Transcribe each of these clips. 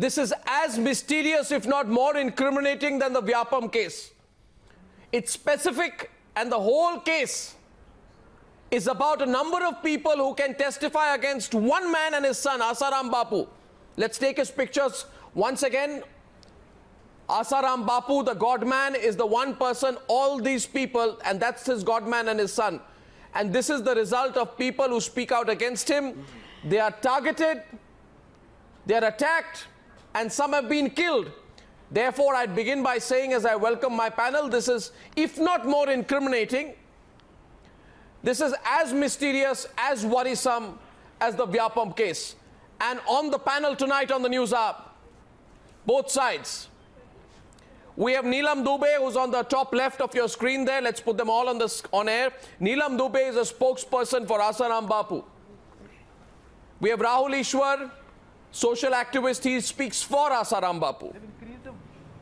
This is as mysterious, if not more incriminating than the Vyapam case. It's specific, and the whole case is about a number of people who can testify against one man and his son, Asaram Bapu. Let's take his pictures once again. Asaram Bapu, the God man, is the one person, all these people, and that's his God man and his son. And this is the result of people who speak out against him. They are targeted, they are attacked, and some have been killed. Therefore, I'd begin by saying, as I welcome my panel, this is, if not more incriminating, this is as mysterious, as worrisome as the Vyapam case. And on the panel tonight on the News Hour, both sides. We have Neelam Dubey, who's on the top left of your screen there. Let's put them all on air. Neelam Dubey is a spokesperson for Asaram Bapu. We have Rahul Ishwar, social activist. He speaks for Asaram Bapu.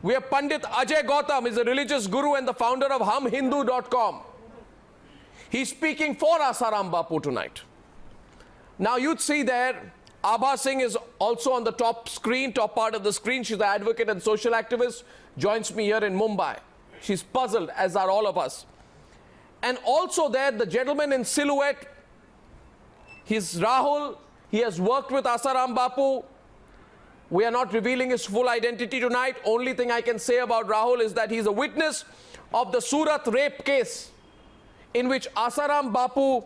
We have Pandit Ajay Gautam, he's a religious guru and the founder of HumHindu.com. He's speaking for Asaram Bapu tonight. Now you'd see there, Abha Singh is also on the top screen, top part of the screen. She's an advocate and social activist, joins me here in Mumbai. She's puzzled, as are all of us. And also there, the gentleman in silhouette, he's Rahul. He has worked with Asaram Bapu. We are not revealing his full identity tonight. Only thing I can say about Rahul is that he's a witness of the Surat rape case, in which Asaram Bapu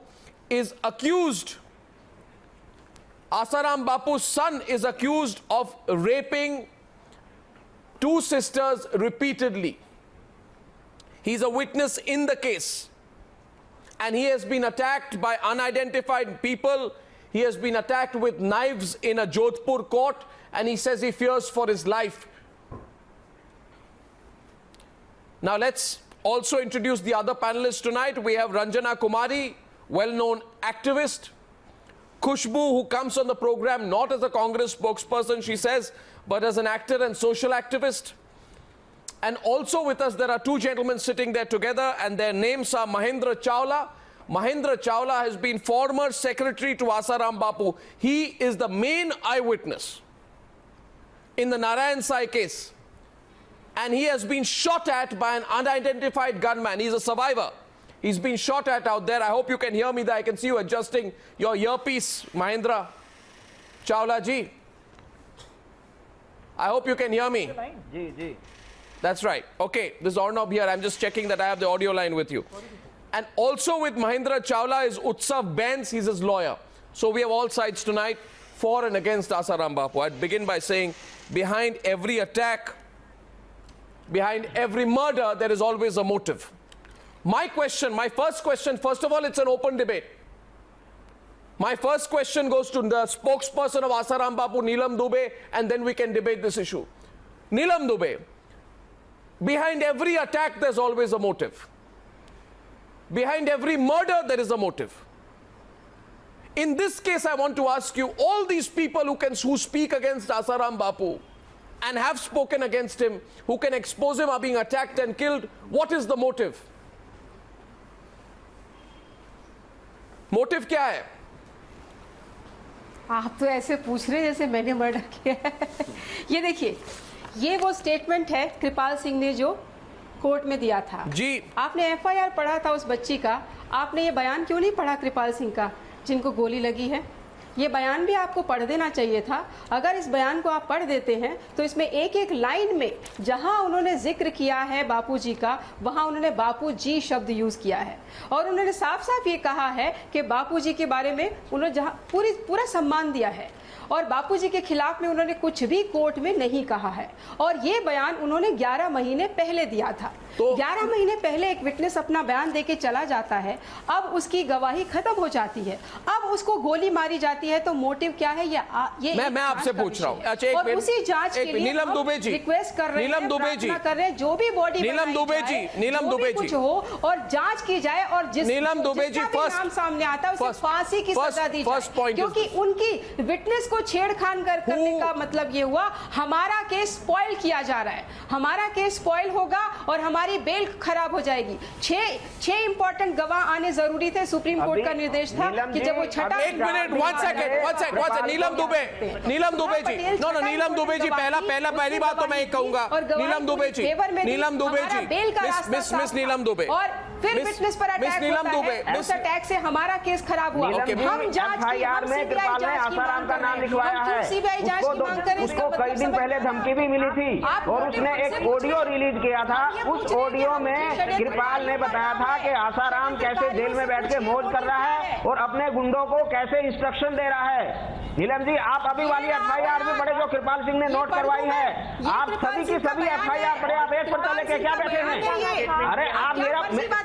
is accused. Asaram Bapu's son is accused of raping two sisters repeatedly. He's a witness in the case. And he has been attacked by unidentified people. He has been attacked with knives in a Jodhpur court, and he says he fears for his life. Now let's also introduce the other panelists tonight. We have Ranjana Kumari, well-known activist. Khushbu, who comes on the program not as a Congress spokesperson, she says, but as an actor and social activist. And also with us, there are two gentlemen sitting there together, and their names are Mahendra Chawla. Mahendra Chawla has been former secretary to Asaram Bapu. He is the main eyewitness in the Narayan Sai case. And he has been shot at by an unidentified gunman. He's a survivor. He's been shot at out there. I hope you can hear me there. I can see you adjusting your earpiece, Mahendra Chawla ji. I hope you can hear me. That's right. Okay, this is Arnab here. I'm just checking that I have the audio line with you. And also with Mahendra Chawla is Utsav Benz. He's his lawyer. So we have all sides tonight, for and against Asaram Bapu. I'd begin by saying, behind every attack, behind every murder, there is always a motive. My first question, first of all, it's an open debate. My first question goes to the spokesperson of Asaram Bapu, Neelam Dubey, and then we can debate this issue. Neelam Dubey, behind every attack, there's always a motive. Behind every murder, there is a motive. In this case, I want to ask you, all these people who speak against Asaram Bapu and have spoken against him, who can expose him, are being attacked and killed, what is the motive? Motive क्या है? आप तो ऐसे पूछ रहे जैसे मैंने murder किया है। ये देखिए, ये वो स्टेटमेंट है कृपाल सिंह ने जो कोर्ट में दिया था जी। आपने एफआईआर पढ़ा था उस बच्ची का, आपने ये बयान क्यों नहीं पढ़ा कृपाल सिंह का जिनको गोली लगी है? ये बयान भी आपको पढ़ देना चाहिए था। अगर इस बयान को आप पढ़ देते हैं तो इसमें एक एक लाइन में जहां उन्होंने जिक्र किया है बापूजी का, वहां उन्होंने बापूजी शब्द यूज किया है और उन्होंने साफ साफ ये कहा है कि बापूजी के बारे में उन्होंने जहां पूरा सम्मान दिया है और बापूजी के खिलाफ में उन्होंने कुछ भी कोर्ट में नहीं कहा है। और ये बयान उन्होंने 11 महीने पहले दिया था। तो 11 महीने पहले एक विटनेस अपना बयान देके चला जाता है, अब उसकी गवाही खत्म हो जाती है, अब उसको गोली मारी जाती है, तो मोटिव क्या है? ये मैं आपसे पूछ रहा हूँ। अच्छा, और उसी जांच के लिए नीलम दुबे जी रिक्वेस्ट कर रहे हैं, नीलम दुबे जी कर रहे हैं, जो भी बॉडी नीलम दुबे जी नीलम दुबे जी कुछ हो और जांच की जाए और जिस नीलम दुबे जी फर्स्ट नाम सामने आता है उसे फांसी की सजा दी जाए, क्योंकि उनकी विटनेस को छेड़खान करने का मतलब ये हुआ हमारा केस स्पॉइल किया जा रहा है, हमारा केस स्पॉइल होगा और हमारे हमारी बेल खराब हो जाएगी। छह इंपॉर्टेंट गवाह आने जरूरी थे। सुप्रीम कोर्ट का निर्देश था कि जब वो छठा, एक मिनट, वन सेकंड, नीलम दुबे जी, नो नीलम दुबे जी, पहली बात तो मैं एक कहूंगा, नीलम दुबे जी, मिस नीलम दुबे, और फिर विटनेस पर अटैक होता है। उस अटैक से हमारा केस खराब हुआ। हम जांच एफआईआर में कृपाल ने आसाराम का नाम लिखवाया है। सीबीआई जांच की मांग करें। उसको कई दिन पहले धमकी भी मिली थी और उसने एक ऑडियो रिलीज किया था। उस ऑडियो में कृपाल ने बताया था कि आसाराम कैसे जेल में बैठ के मौज कर रहा है और अपने गुंडों को कैसे इंस्ट्रक्शन दे रहा है। नीलम जी, आप अभी वाली एफआईआर भी पढ़े जो कृपाल सिंह ने नोट करवाई है। आप सभी की सभी एफआईआर पढ़े, आप एक पढ़ता लेके क्या बैठे हैं? अरे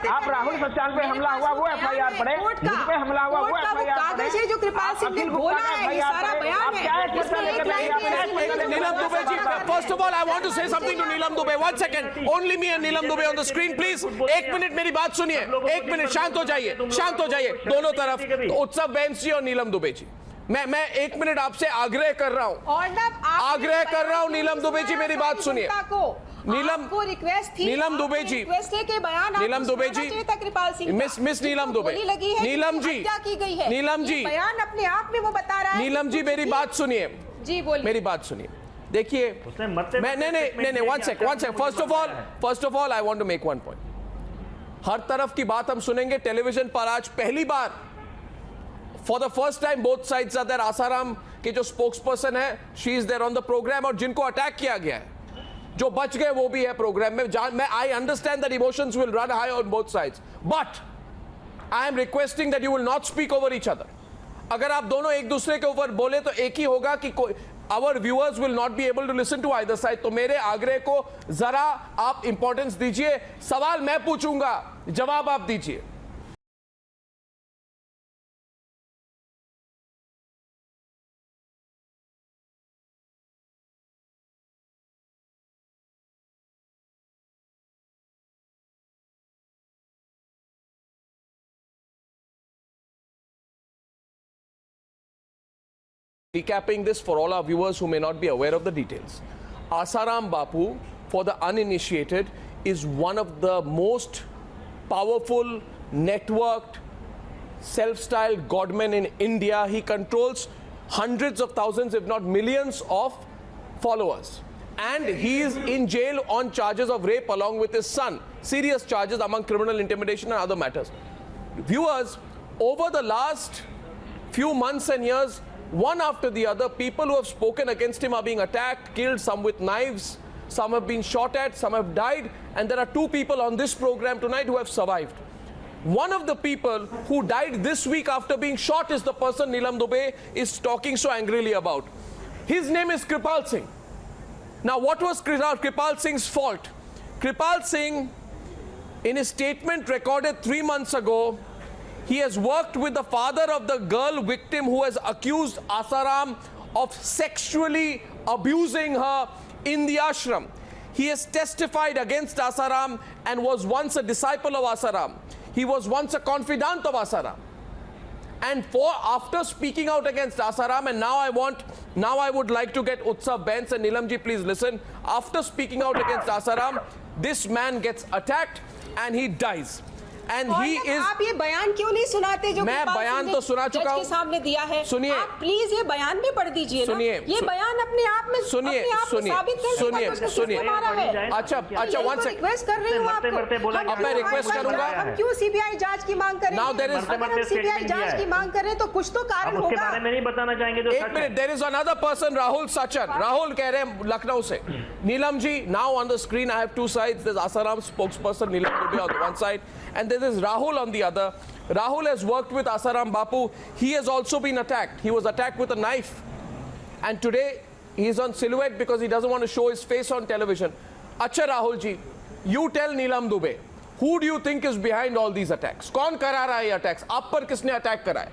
आप राहुल सचान पे हमला हुआ वो एफआईआर पढ़े, मुझ पे हमला हुआ वो एफआईआर पढ़े, जो कृपाल सिंह ने बोला है, ये सारा बयान है। Neelam Dubey ji, first of all, I want to say something to Neelam Dubey. 1 second, only me and Neelam Dubey on the screen, please. एक मिनट मेरी बात सुनिए, एक मिनट, शांत हो जाइए दोनों तरफ। तो उत्सव बैंस जी और नीलम दुबे जी, मैं एक मिनट आपसे आग्रह कर रहा हूँ, नीलम दुबे जी मेरी बात सुनिए। आपको रिक्वेस्ट थी, नीलम दुबे जी, रिक्वेस्ट है कि बयान नीलम दुबे जी, कृपाल सिंह मिस नीलम दुबे, नीलम जी, की गई है, नीलम जी, बयान अपने आप में वो बता रहा है। नीलम जी मेरी बात सुनिए जी, बोलिए, मेरी बात सुनिए। देखिए, मैं नहीं, one sec, first of all I want to make one point. हर तरफ की बात हम सुनेंगे टेलीविजन पर। आज पहली बार for the first time both sides are there. Asaram के जो स्पोक्स पर्सन है, she is there on the program, और जिनको अटैक किया गया है, जो बच गए वो भी है प्रोग्राम में। I understand that emotions will run high on both sides, but I am requesting that you will not speak over each other. अगर आप दोनों एक दूसरे के ऊपर बोले तो एक ही होगा कि our viewers will not be able to listen to either side. तो मेरे आग्रह को जरा आप इंपॉर्टेंस दीजिए। सवाल मैं पूछूंगा, जवाब आप दीजिए। Recapping this for all our viewers who may not be aware of the details. Asaram Bapu, for the uninitiated, is one of the most powerful, networked, self-styled godmen in India. He controls hundreds of thousands, if not millions, of followers. And he is in jail on charges of rape along with his son. Serious charges among criminal intimidation and other matters. Viewers, over the last few months and years, one after the other, people who have spoken against him are being attacked, killed, some with knives, some have been shot at, some have died, and there are two people on this program tonight who have survived. One of the people who died this week after being shot is the person Neelam Dubey is talking so angrily about. His name is Kripal Singh. Now, what was Kripal Singh's fault? Kripal Singh, in his statement recorded 3 months ago, he has worked with the father of the girl victim who has accused Asaram of sexually abusing her in the ashram. He has testified against Asaram and was once a disciple of Asaram. He was once a confidant of Asaram. And after speaking out against Asaram, and now I would like to get Utsav Bens and Neelam ji, please listen. After speaking out against Asaram, this man gets attacked and he dies. And he is, आप ये बयान क्यों नहीं सुनाते जो मैं बयान तो सुना चुका हूँ, सामने दिया है। सुनिए, आप प्लीज ये बयान भी पढ़ दीजिए। सुनिए, ये बयान अपने आप में सुनिए, अच्छा, वन सेकंड, रिक्वेस्ट कर रही हूँ आपको। अब मैं रिक्वेस्ट करूंगा, हम क्यों सीबीआई जांच की मांग करें? Now there is, अगर हम सीबीआई जांच की मांग करें तो कुछ तो कारण होगा। उसके बारे में नहीं बताना चाहेंगे जो एक minute, there is another person, Rahul Sachan. Rahul कह रहे हैं लखनऊ से। Neelam ji, now on the screen I have two sides. There's Asaram spokesperson Neelam Dubey on the one side, and there is Rahul on the other. Rahul has worked with Asaram Bapu. He has also been attacked. He was attacked with a knife, and today he is on silhouette because he doesn't want to show his face on television. Acha Rahul ji, you tell Neelam Dubey, who do you think is behind all these attacks? कौन करा रहा है ये attacks? आप पर किसने attack करा है?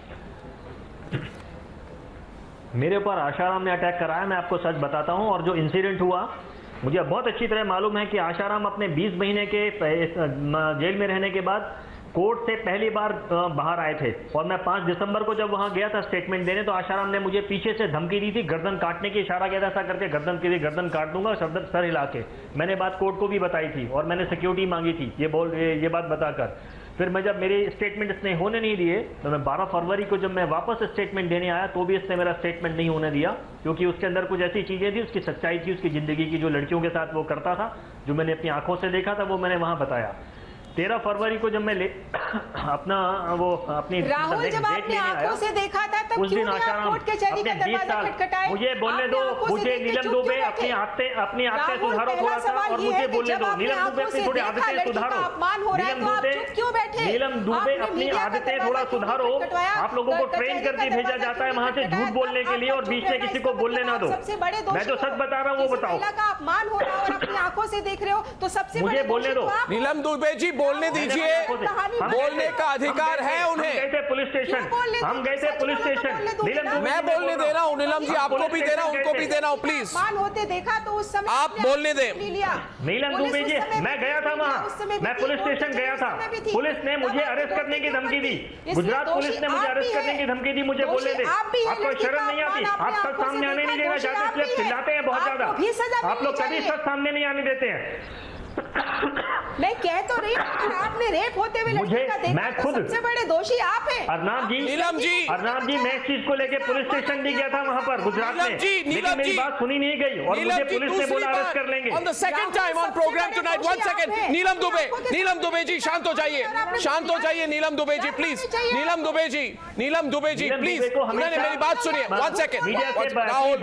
मेरे ऊपर आशाराम ने अटैक करा है। मैं आपको सच बताता हूं, और जो इंसिडेंट हुआ मुझे बहुत अच्छी तरह मालूम है कि आशाराम अपने 20 महीने के जेल में रहने के बाद कोर्ट से पहली बार बाहर आए थे और मैं 5 दिसंबर को जब वहां गया था स्टेटमेंट देने, तो आशाराम ने मुझे पीछे से धमकी दी थी, गर्दन काटने की इशारा किया था, ऐसा करके गर्दन की गर्दन काट दूंगा सर हिला के। मैंने बात कोर्ट को भी बताई थी और मैंने सिक्योरिटी मांगी थी ये बात बताकर। फिर मैं जब मेरे स्टेटमेंट इसने होने नहीं दिए तो मैं 12 फरवरी को जब मैं वापस स्टेटमेंट देने आया तो भी इसने मेरा स्टेटमेंट नहीं होने दिया, क्योंकि उसके अंदर कुछ ऐसी चीजें थी, उसकी सच्चाई थी, उसकी जिंदगी की, जो लड़कियों के साथ वो करता था, जो मैंने अपनी आंखों से देखा था, वो मैंने वहां बताया। 13 फरवरी को जब मैं अपनी राहुल जब आपने आंखों से देखा था तब उस दिन क्यों नहीं आप कोर्ट कचहरी का दरवाजा खटखटाए? मुझे बोलने दो, मुझे नीलम दुबे अपनी आदतें सुधारो थोड़ा सा, और मुझे बोलने दो। नीलम दुबे अपनी थोड़ी आदतें सुधारो। नीलम दुबे अपनी आदतें थोड़ा सुधारो। आप लोगों को ट्रेन करके भेजा जाता है वहां से झूठ बोलने के लिए, और बीच में किसी को बोलने ना दो। मैं जो सच बता रहा हूँ वो बताओ। अपमान हो रहा है और अपनी आंखों से देख रहे हो तो सबसे मुझे बोलने दो। नीलम दुबे जी बोलने दीजिए, बोलने का अधिकार है उन्हें। हम गए थे पुलिस स्टेशन। नीलम दुबे मैं बोलने दे रहा हूँ नीलम जी, आपको भी दे रहा हूँ, उनको भी दे रहा हूँ, प्लीज होते देखा तो उस समय आप बोलने दें। नीलम दुबे जी, मैं गया था वहाँ, मैं पुलिस स्टेशन गया था, पुलिस ने मुझे अरेस्ट करने की धमकी दी, गुजरात पुलिस ने मुझे अरेस्ट करने की धमकी दी, मुझे बोलने दे। आपको शर्म नहीं आती? आप सच सामने आने नहीं देना चाहते, इसलिए चिल्लाते हैं बहुत ज्यादा। आप लोग कभी सच सामने नहीं आने देते हैं। मैं कह तो रही हूँ, आपने रेप होते हुए लड़की का देखा, मैं खुद सबसे बड़े दोषी आप हैं। अर्नाब जी, मैं इस चीज को लेके पुलिस स्टेशन भी गया था वहाँ पर गुजरात में, लेकिन मेरी बात सुनी नहीं गई और मुझे पुलिस ने बोला अरेस्ट कर लेंगे। On the second time on program tonight, 1 second, नीलम दुबे जी शांत हो जाइए, नीलम दुबे जी प्लीज, नीलम दुबे जी प्लीज, मेरी बात सुनिए, 1 second, Rahul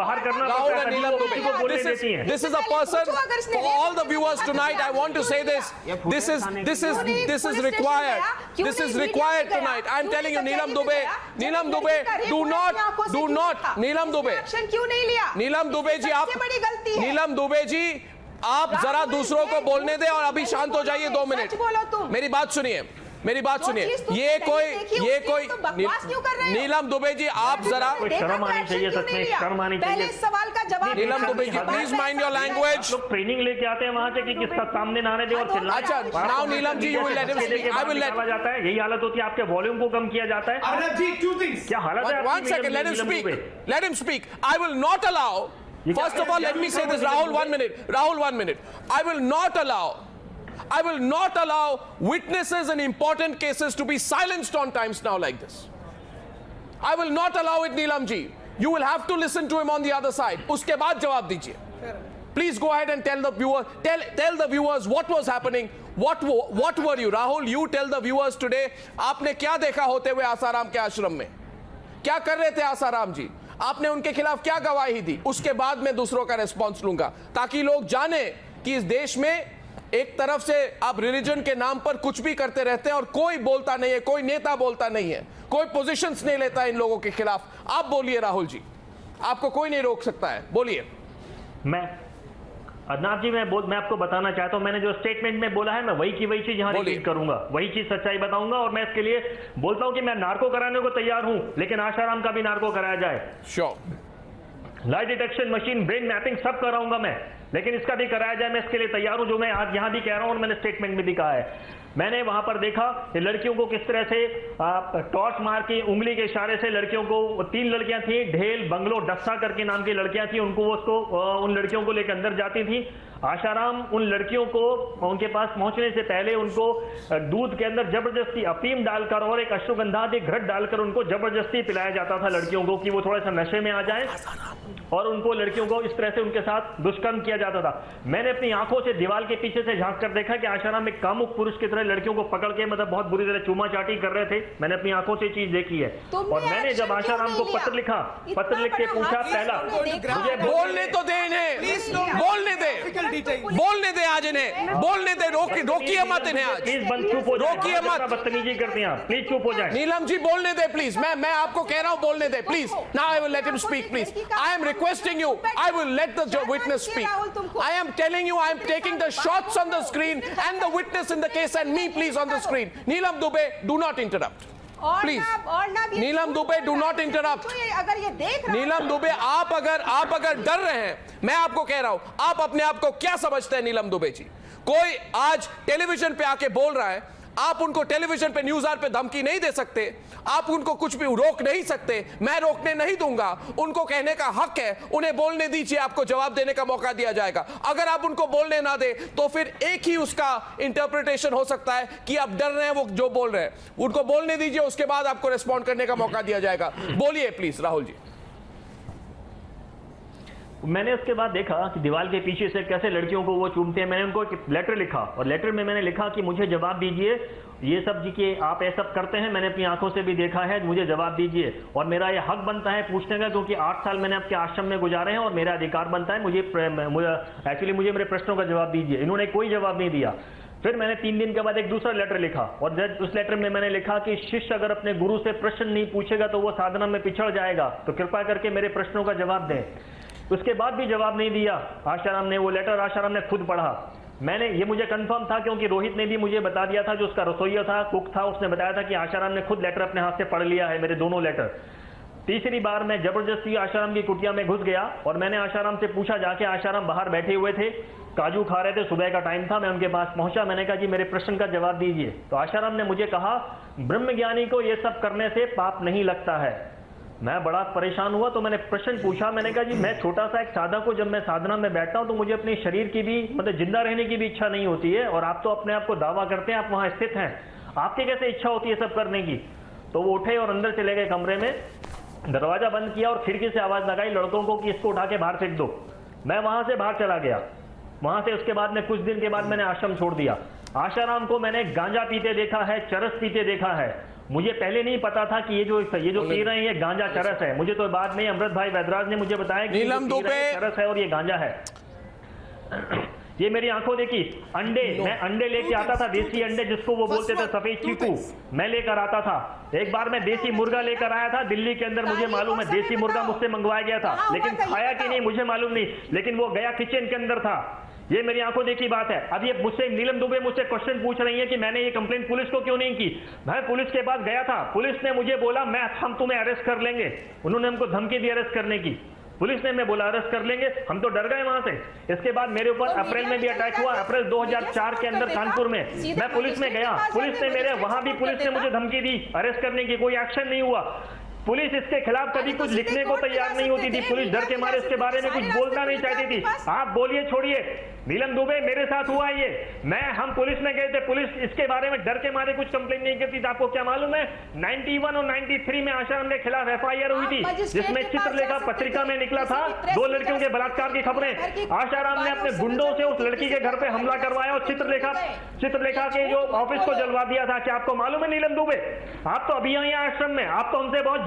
and Neelam Dubey, this is a person, for all the viewers tonight, I want to say this, this is required, tonight. I am telling you, Neelam Dubey, do not, Neelam Dubey, action क्यों नहीं लिया? नीलम दुबे जी, आप, बड़ी गलती है। नीलम दुबे जी, आप जरा दूसरों को बोलने दें और अभी शांत हो जाइए 2 मिनट। मेरी बात सुनिए, ये कोई नीलम दुबे जी, आप जरा शर्म आनी चाहिए, सच में शर्म आनी चाहिए। सवाल का जवाब नीलम Dubey ji, please mind your language. लोग ट्रेनिंग लेके आते हैं वहां से कि किसका सामने ना आने दे और चिल्लाएं। अच्छा, now Neelam ji, you will let him speak, I will let जाता है, यही हालत होती है, आपके वॉल्यूम को कम किया जाता है। क्या हालत है? 1 second, let him speak, I will not allow, first of all let me say this, Rahul 1 minute, I will not allow witnesses in important cases to be silenced on times now like this. I will not allow it, Neelam ji. You will have to listen to him on the other side. Uske baad jawab dijiye. Please go ahead and tell the viewers what was happening. What were you? Rahul, you tell the viewers today, आपने क्या देखा होते हुए आसाराम के आश्रम में? क्या कर रहे थे आसाराम जी? आपने उनके खिलाफ क्या गवाही दी? उसके बाद मैं दूसरों का रिस्पॉन्स लूंगा, ताकि लोग जाने कि इस देश में एक तरफ से आप रिलीजन के नाम पर कुछ भी करते रहते हैं और कोई बोलता नहीं है, कोई नेता बोलता नहीं है, कोई पोजीशंस नहीं लेता इन लोगों के खिलाफ। आप बोलिए राहुल जी, आपको कोई नहीं रोक सकता है, बोलिए। अदनाब जी, मैं आपको बताना चाहता हूं, मैंने जो स्टेटमेंट में बोला है मैं वही की वही चीज यहां रिपीट करूंगा, वही चीज सच्चाई बताऊंगा, और मैं इसके लिए बोलता हूं कि मैं नार्को कराने को तैयार हूं, लेकिन आशाराम का भी नार्को कराया जाए। श्योर। लाई डिटेक्शन मशीन, ब्रेन मैपिंग सब कराऊंगा मैं, लेकिन इसका भी कराया जाए, मैं इसके लिए तैयार हूं, जो मैं आज यहां भी कह रहा हूं और मैंने स्टेटमेंट में भी कहा है। मैंने वहां पर देखा कि लड़कियों को किस तरह से टॉर्च मार के उंगली के इशारे से लड़कियों को, 3 लड़कियां थी, ढेल बंगलो डस्सा करके नाम की लड़कियां थी, उन लड़कियों को लेकर अंदर जाती थी। आशाराम उन लड़कियों को उनके पास पहुंचने से पहले उनको दूध के अंदर जबरदस्ती अफीम डालकर और एक अश्वगंधा घृत डालकर उनको जबरदस्ती पिलाया जाता था लड़कियों को, कि वो थोड़ा सा नशे में आ जाए, और उनको लड़कियों को इस तरह से उनके साथ दुष्कर्म किया जाता था। मैंने अपनी आंखों से दीवार के पीछे से झांक कर देखा कि आशाराम एक कामुक पुरुष की तरह लड़कियों को पकड़ के बहुत बुरी तरह चूमा चाटी कर रहे थे। मैंने अपनी आंखों से चीज देखी है, और मैंने जब आशाराम को पत्र लिखा, पत्र लिख के पूछा, पहला मुझे बोलने तो दे इन्हें, बोलने दे आज इन्हें, बोलने दे, रोकिए मत इन्हें आज, प्लीज बंद, चुप हो जाए, रोकिए मत, बदतमीजी करते हैं, प्लीज चुप हो जाए। नीलम जी बोलने दे प्लीज, मैं आपको कह रहा हूं बोलने दे please. Now I will let him speak please, I am requesting you, I will let the witness speak. I am telling you, I am taking the shots on the screen and the witness in the case and me please on the screen. Neelam Dubey, do not interrupt. Please. Neelam Dubey, do not interrupt. अगर ये देख रहा नीलम दुबे, आप अगर डर रहे हैं, मैं आपको कह रहा हूं, आप अपने आप को क्या समझते हैं नीलम दुबे जी? कोई आज टेलीविजन पे आके बोल रहा है, आप उनको टेलीविजन पे न्यूज आर पे धमकी नहीं दे सकते, आप उनको कुछ भी रोक नहीं सकते, मैं रोकने नहीं दूंगा। उनको कहने का हक है, उन्हें बोलने दीजिए, आपको जवाब देने का मौका दिया जाएगा। अगर आप उनको बोलने ना दे तो फिर एक ही उसका इंटरप्रिटेशन हो सकता है कि आप डर रहे हैं वो जो बोल रहे हैं। उनको बोलने दीजिए, उसके बाद आपको रिस्पॉन्ड करने का मौका दिया जाएगा। बोलिए प्लीज राहुल जी। मैंने उसके बाद देखा कि दीवार के पीछे से कैसे लड़कियों को वो चूमते हैं। मैंने उनको एक लेटर लिखा और लेटर में मैंने लिखा कि मुझे जवाब दीजिए, ये सब जी कि आप ये सब करते हैं, मैंने अपनी आंखों से भी देखा है, मुझे जवाब दीजिए और मेरा ये हक बनता है पूछने का, क्योंकि 8 साल मैंने आपके आश्रम में गुजारे हैं और मेरा अधिकार बनता है, मुझे मेरे प्रश्नों का जवाब दीजिए। इन्होंने कोई जवाब नहीं दिया। फिर मैंने 3 दिन के बाद एक दूसरा लेटर लिखा और उस लेटर में मैंने लिखा कि शिष्य अगर अपने गुरु से प्रश्न नहीं पूछेगा तो वो साधना में पिछड़ जाएगा, तो कृपा करके मेरे प्रश्नों का जवाब दें। उसके बाद भी जवाब नहीं दिया आशाराम ने। वो लेटर आशाराम ने खुद पढ़ा। मैंने ये मुझे कंफर्म था क्योंकि रोहित ने भी मुझे बता दिया था, जो उसका रसोइया था, कुक था, उसने बताया था कि आशाराम ने खुद लेटर अपने हाथ से पढ़ लिया है, मेरे दोनों लेटर। तीसरी बार मैं जबरदस्ती आशाराम की कुटिया में घुस गया और मैंने आशाराम से पूछा जाके, आशाराम बाहर बैठे हुए थे, काजू खा रहे थे, सुबह का टाइम था, मैं उनके पास पहुंचा, मैंने कहा जी मेरे प्रश्न का जवाब दीजिए। तो आशाराम ने मुझे कहा ब्रह्मज्ञानी को ये सब करने से पाप नहीं लगता है। मैं बड़ा परेशान हुआ तो मैंने प्रश्न पूछा, मैंने कहा जी मैं छोटा सा एक साधक को, जब मैं साधना में बैठता हूं तो मुझे अपने शरीर की भी मतलब जिंदा रहने की भी इच्छा नहीं होती है, और आप तो अपने आप को दावा करते हैं, आप वहां स्थित हैं, आपकी कैसे इच्छा होती है सब करने की। तो वो उठे और अंदर चले गए कमरे में, दरवाजा बंद किया और खिड़की से आवाज लगाई लड़कों को कि इसको उठा के बाहर फेंक दो। मैं वहां से बाहर चला गया। वहां से उसके बाद में कुछ दिन के बाद मैंने आश्रम छोड़ दिया। आशाराम को मैंने गांजा पीते देखा है, चरस पीते देखा है। मुझे पहले नहीं पता था कि ये जो पी रहे हैं ये गांजा चरस है। मुझे तो बाद में अमृत भाई वैदराज ने मुझे बताया कि नीलम दुबे चरस है और ये गांजा है। ये मेरी आंखों देखी। अंडे, मैं अंडे लेके आता था, देसी अंडे जिसको वो बोलते थे सफेद चीकू, मैं लेकर आता था। एक बार मैं देसी मुर्गा लेकर आया था दिल्ली के अंदर, मुझे मालूम है देसी मुर्गा मुझसे मंगवाया गया था, लेकिन खाया कि नहीं मुझे मालूम नहीं, लेकिन वो गया किचन के अंदर था। ये मेरी आंखों देखी बात है। अब ये मुझसे नीलम दुबे मुझसे क्वेश्चन पूछ रही है कि मैंने ये कंप्लेंट पुलिस को क्यों नहीं की। मैं पुलिस के पास गया था, पुलिस ने मुझे बोला हम तुम्हें अरेस्ट कर लेंगे। उन्होंने हमको धमकी दी अरेस्ट करने की, पुलिस ने मैं बोला अरेस्ट कर लेंगे, हम तो डर गए वहां से। इसके बाद मेरे ऊपर अप्रैल में भी अटैक हुआ, अप्रैल 2004 के अंदर कानपुर में। मैं पुलिस में गया, पुलिस ने मेरे वहां भी पुलिस ने मुझे धमकी दी अरेस्ट करने की, कोई एक्शन नहीं हुआ। पुलिस इसके खिलाफ कभी कुछ लिखने को तैयार नहीं होती थी, पुलिस डर के मारे इसके बारे में कुछ बोलना नहीं चाहती थी। आप बोलिए छोड़िए, नीलम दुबे मेरे साथ हुआ ये, हम पुलिस में गए थे, पुलिस इसके बारे में डर के मारे कुछ कंप्लेन नहीं करती थी। आपको क्या मालूम है 91 और 93 में आशाराम के खिलाफ FIR हुई थी, जिसमें चित्रलेखा पत्रिका में निकला था 2 लड़कियों के बलात्कार की खबरें। आशाराम ने अपने गुंडों से उस लड़की के घर पे हमला करवाया और चित्रलेखा के जो ऑफिस को जलवा दिया था। क्या आपको मालूम है नीलम दुबे? आप तो अभी आई आश्रम में, आप तो हमसे बहुत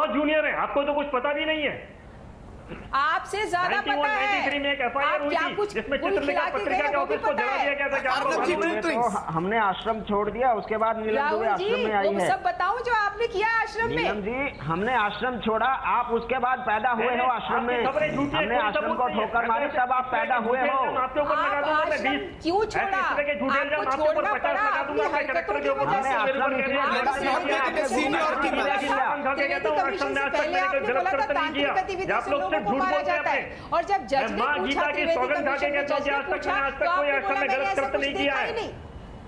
जूनियर हैं, आपको तो कुछ पता भी नहीं है। आपसे ज्यादा पता है। 93 में एक FIR हुई थी जिसमें चित्रलेखा पत्रिका के ऑफिस को जला दिया गया था। क्या आपको मालूम है? तो हमने आश्रम छोड़ दिया, उसके बाद नीलम दुबे आश्रम में आई है। सब बताऊं जो आपने किया आश्रम में। नीलम जी हमने आश्रम छोड़ा, आप उसके बाद पैदा हुए हो आश्रम में। हमने आश्रम को ठोकर मारी तब आप पैदा हुए हो। आपके ऊपर लगा दूंगा मैं 20। क्यों छोड़ा? आपके ऊपर 50 लगा दूंगा मैं कलेक्टर के ऊपर। हमने आश्रम आप लोग सिर्फ झूठ बोलते हैं। और जब जज ने पूछा सौगंध खा के कहता हूं कि आज तक कोई आश्रम में गलत कृत्य नहीं किया है।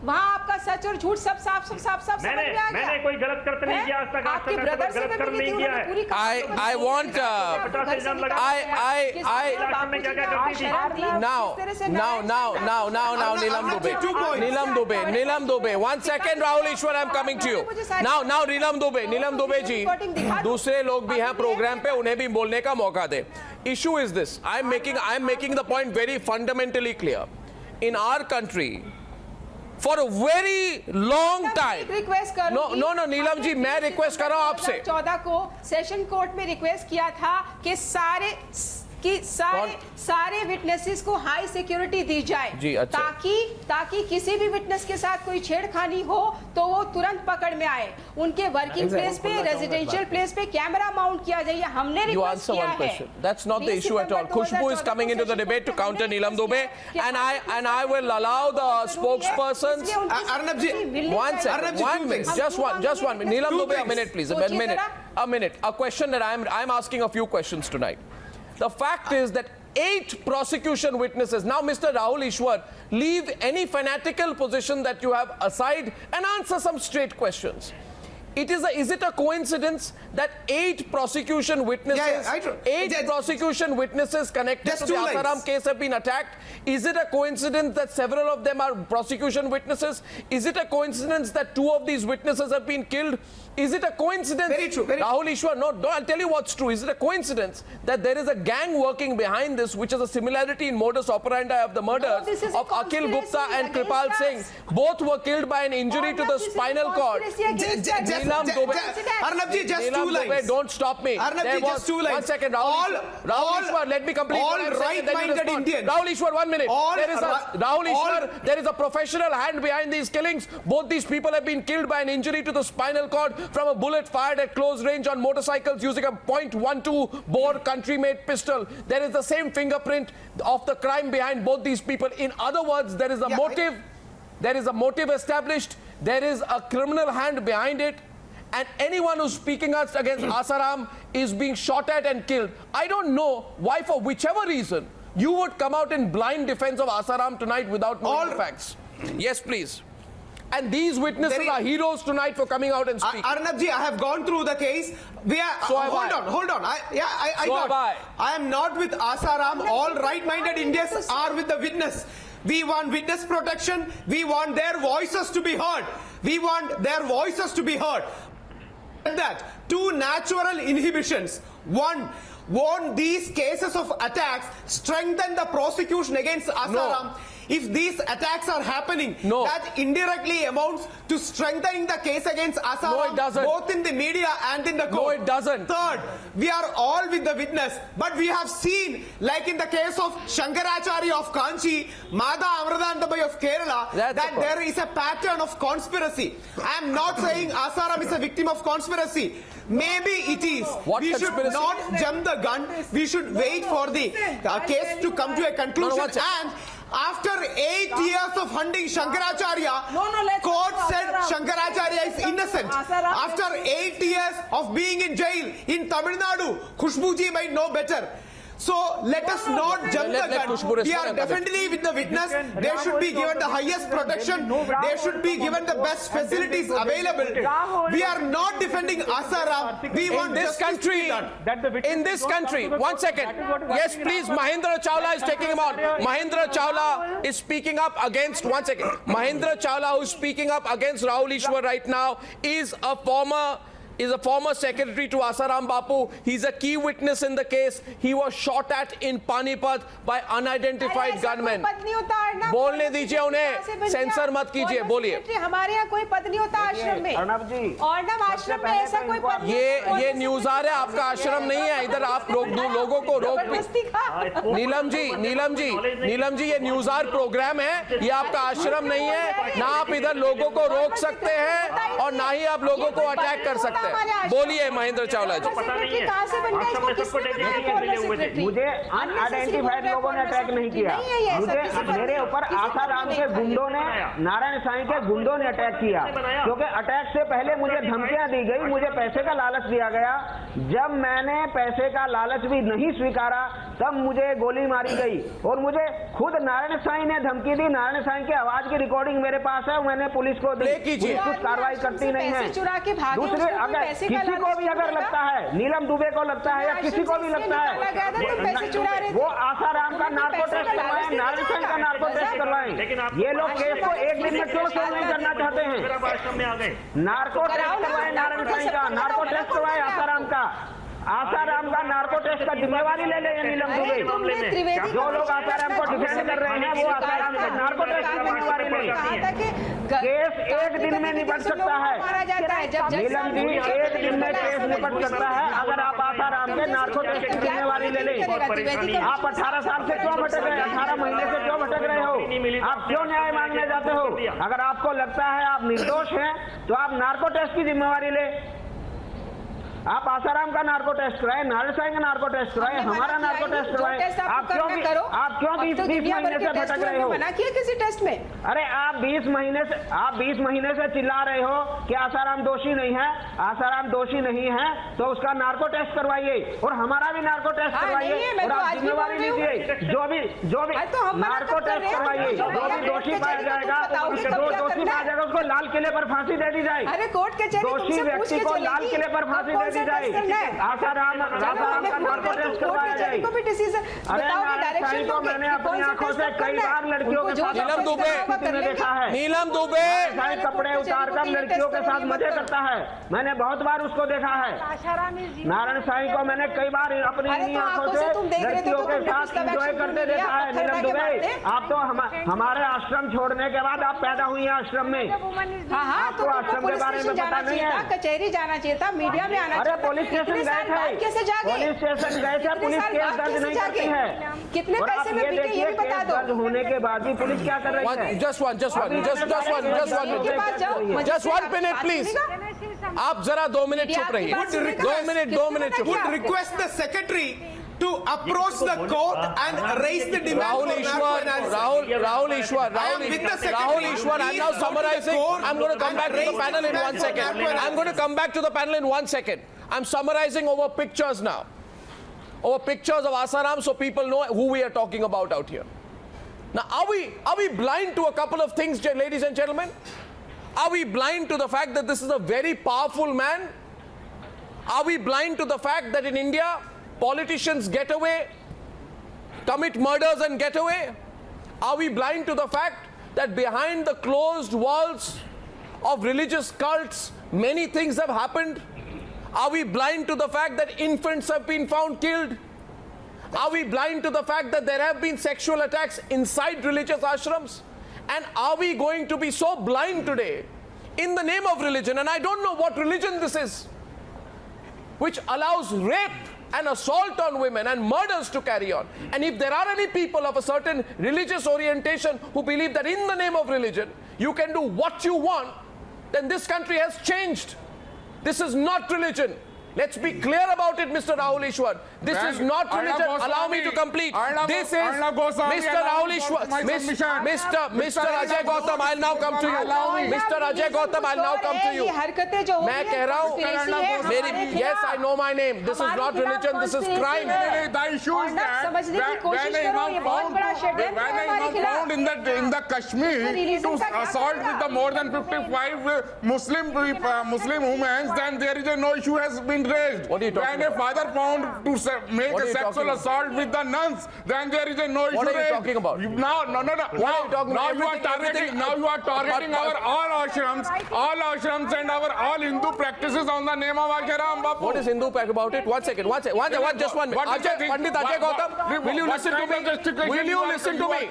वहाँ आपका सच और झूठ सब साफ समझ में आ गया। मैंने कोई गलत कृत्य नहीं किया आज तक, आपके ब्रदर से गलत कर्म नहीं किया है। I want now Neelam Dubey 1 second Rahul Ishwar I'm coming to you now Neelam Dubey जी, दूसरे लोग भी हैं प्रोग्राम पे, उन्हें भी बोलने का मौका दे। Issue is this, I'm making the point very fundamentally clear. In our country for a very long time, no Neelam ji मैं रिक्वेस्ट कर रहा हूं आपसे। 14 को सेशन कोर्ट में रिक्वेस्ट किया था कि सारे विटनेसेस को हाई सिक्योरिटी दी जाए जी, अच्छा। ताकि किसी भी विटनेस के साथ कोई छेड़खानी हो तो वो तुरंत पकड़ में आए। उनके वर्किंग प्लेस पे, रेजिडेंशियल प्लेस पे कैमरा माउंट किया जाए, हमने रिक्वेस्ट किया है। That's not the issue at all. Khushbu is coming into the debate to counter Neelam Dubey, and I will allow the spokespersons. Arnab ji, one second, 1 minute, just one minute. Neelam Dubey, a minute please, a minute. A question that I'm asking a few questions tonight. The fact is that 8 prosecution witnesses. Now, Mr. Rahul Ishwar, leave any fanatical position that you have aside and answer some straight questions. Is it a coincidence that 8 prosecution witnesses, prosecution witnesses connected to the Asaram case have been attacked? Is it a coincidence that several of them are prosecution witnesses? Is it a coincidence that 2 of these witnesses have been killed? Is it a coincidence? Very true. Rahul Ishwar, no, I'll tell you what's true. Is it a coincidence that there is a gang working behind this, which is a similarity in modus operandi of the murders of Akhil Gupta and Kripal Singh? Both were killed by an injury to the spinal cord. Arnabji, just 2 lines. Don't stop me. Arnabji, just 2 lines. 1 second, Rahul Ishwar, let me complete. All right-minded Indians. Rahul Ishwar, 1 minute. There is a professional hand behind these killings. Both these people have been killed by an injury to the spinal cord from a bullet fired at close range on motorcycles using a .12 bore country-made pistol. There is the same fingerprint of the crime behind both these people. In other words, there is a motive. There is a motive established. There is a criminal hand behind it. And anyone who's speaking out against Asaram is being shot at and killed. I don't know why, for whichever reason, you would come out in blind defense of Asaram tonight without knowing the facts. Yes, please. And these witnesses are heroes tonight for coming out and speaking. Arnabji, I have gone through the case. Hold on. I am not with Asaram. All right-minded Indians are with the witness. We want witness protection. We want their voices to be heard. That 2 natural inhibitions. 1, won't these cases of attacks strengthen the prosecution against Asaram? No. If these attacks are happening, that indirectly amounts to strengthening the case against Asaram. No, it doesn't. Both in the media and in the court. No, it doesn't. Third, we are all with the witness, but we have seen, like in the case of Shankaracharya of Kanchi, Mada Amradantabai of Kerala, that there is a pattern of conspiracy. I am not saying Asaram is a victim of conspiracy. Maybe it is. We should not jump the gun. We should wait for the case to come to a conclusion. And after 8 years of hunting Shankaracharya, court said Shankaracharya is innocent. After 8 years of being in jail in Tamil Nadu, Khushbuji might know better. So let us not jump the gun. We are definitely with the witness. They should be given the highest protection. They should be given the best facilities available. We are not defending Asaram. We want this country. In this country, 1 second. Yes, please. Mahindra Chawla is taking him on. Mahindra Chawla is speaking up against. 1 second. Mahindra Chawla, who is speaking up against Rahul Ishwar right now, is a former secretary to Asaram Bapu. He's a key witness in the case. He was shot at in Panipat by unidentified gunmen. बोलने दीजिए उन्हें, sensor मत कीजिए, बोलिए। हमारे यहाँ कोई पद नहीं होता आश्रम में। अर्णव आश्रम में ऐसा कोई पद नहीं। ये न्यूज़ आ रहा है, आपका आश्रम नहीं है। इधर आप लोगों को रोक। नीलम जी, ये न्यूज़ार प्रोग्राम है। ये आपका आश्रम नहीं है। ना आप इधर लोगों को रोक सकते हैं और ना ही आप लोगों को अटैक कर सकते हैं। बोलिए महेंद्र चावला जी। मुझे अनआइडेंटिफाइड लोगों ने अटैक नहीं किया। मेरे ऊपर आसाराम के गुंडों ने, नारायण साईं के गुंडों ने अटैक किया, क्योंकि अटैक से पहले मुझे धमकियां दी गई, मुझे पैसे का लालच दिया गया। जब मैंने पैसे का लालच भी नहीं स्वीकारा तब मुझे गोली मारी गई और मुझे खुद नारायण साईं ने धमकी दी। नारायण साईं की आवाज की रिकॉर्डिंग मेरे पास है, मैंने पुलिस को दी। कुछ कार्रवाई करती नहीं है। दूसरे, अगर किसी को भी अगर लगता है, नीलम दुबे को लगता है या किसी को भी लगता है, वो आसाराम का नार्को टेस्ट करवाएं, नारायण साईं का नार्को टेस्ट करवाएं। ये लोग केस को 1 दिन में क्यों सोल्व नहीं करना चाहते हैं? नार्को टेस्ट करवाएं नारायण साईं का, नार्को टेस्ट करवाएं आसाराम का। आसाराम का नार्को टेस्ट का जिम्मेवारी ले ले नीलम दुबे। जो लोग आसाराम को डिफेंड कर रहे हैं वो आसाराम का नार्को टेस्ट की जिम्मेवारी लें। केस 1 दिन में निपट सकता है नीलम जी, 1 दिन में केस निपट सकता है अगर आप आसाराम के नार्को टेस्ट की जिम्मेवारी ले लें। आप 18 साल से क्यों भटक रहे हैं? 18 महीने से क्यों भटक रहे हो? आप क्यों न्याय मांगने जाते हो? अगर आपको लगता है आप निर्दोष हैं तो आप नार्को टेस्ट की जिम्मेवारी लें। आप आसाराम का नार्को टेस्ट कराए, नारायण साईं का नार्को टेस्ट कराए, हमारा नार्को टेस्ट कराए। आप क्यों 20 महीने से भटक रहे हो? मना किया किसी टेस्ट में? अरे आप 20 महीने से चिल्ला रहे हो कि आसाराम दोषी नहीं है, आसाराम दोषी नहीं है, तो उसका नार्को टेस्ट करवाइए और हमारा भी नार्को टेस्ट करवाइए और आप जिम्मेवारी लीजिए। जो भी नार्को टेस्ट करवाइए, जो भी दोषी पाया जाएगा, दोषी पाया जाएगा उसको लाल किले पर फांसी दे दी जाए। अरे कोर्ट कचहरी दोषी व्यक्ति को लाल किले पर फांसी दे दी जाए। आसाराम का नार्को टेस्ट करवाया जाए। अरे नारायण साईं को मैंने अपनी आंखों से कई बार लड़कियों के साथ देखा है। नीलम दुबे साईं कपड़े उतार कर लड़कियों के साथ मजे करता है, मैंने बहुत बार उसको देखा है। नारायण साईं को मैंने कई बार अपनी आंखों से लड़कियों के साथ एंजॉय करते देखा है। नीलम दुबे, आप तो हमारे आश्रम छोड़ने के बाद आप पैदा हुई हैं आश्रम में। आपको आश्रम के बारे में पता नहीं है? कचहरी जाना चाहिए था, मीडिया में आना अरे पुलिस स्टेशन गए थे, पुलिस स्टेशन गए थे, पुलिस केस दर्ज नहीं करती है। कितने पैसे में बिके ये भी बता दो। दर्ज होने के बाद भी पुलिस क्या कर रही है? just one minute please. आप जरा 2 मिनट चुप रहिए। 2 मिनट चुप। Would request the secretary to approach the court and raise the demand Rahul for Ishwar, narco analysis. Rahul Ishwar, I'm now summarizing. I'm going to come back to the panel in 1 second. I'm going to come back to the panel in 1 second. I'm summarizing over pictures now. Over pictures of Asaram so people know who we are talking about out here. Now, are we blind to a couple of things, ladies and gentlemen? Are we blind to the fact that this is a very powerful man? Are we blind to the fact that in India, politicians get away, commit murders and get away? Are we blind to the fact that behind the closed walls of religious cults, many things have happened? Are we blind to the fact that infants have been found killed? Are we blind to the fact that there have been sexual attacks inside religious ashrams? And are we going to be so blind today in the name of religion, and I don't know what religion this is, which allows rape and assault on women and murders to carry on? And if there are any people of a certain religious orientation who believe that in the name of religion you can do what you want, then this country has changed. This is not religion. Let's be clear about it, Mr. Rahul Ishwar. This is not religion. Allow me to complete. This is Mr. Rahul Ishwar. Mr. Ajay Gautam, I'll now come to you. Mr. Ajay Gautam, I'll now come to you. मैं कह रहा हूँ, yes, I know my name. This is not religion. This is crime. The issue is that when Imam found in the Kashmir to assault with the more than 55 Muslim women, then there is no issue has been raised. What are you talking when a father found to make a sexual assault with the nuns, then there is no issue. What are you talking about? No. Now you are targeting our all ashrams and our all Hindu practices on the name of Asharam Bapu. What is Hindu pack about it? One second. Just 1 minute. Pandit Ajay Gautam, will you listen to me? Will you listen to me?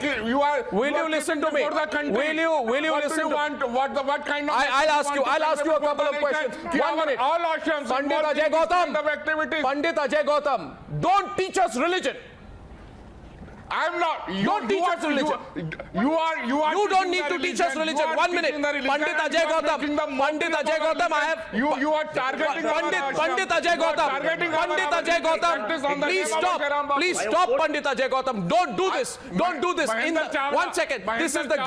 Will you listen to me? Will you listen to me? What kind of? I'll ask you a couple of questions. 1 minute. All ashrams. Pandit Ajay Gautam, don't teach us religion. I'm not. Don't teach us religion. You don't need to teach us religion. 1 minute. Pandit Ajay Gautam, I have. You are targeting Pandit Ajay Gautam, please stop, Pandit Ajay Gautam. Don't do this. In the, 1 second. This is the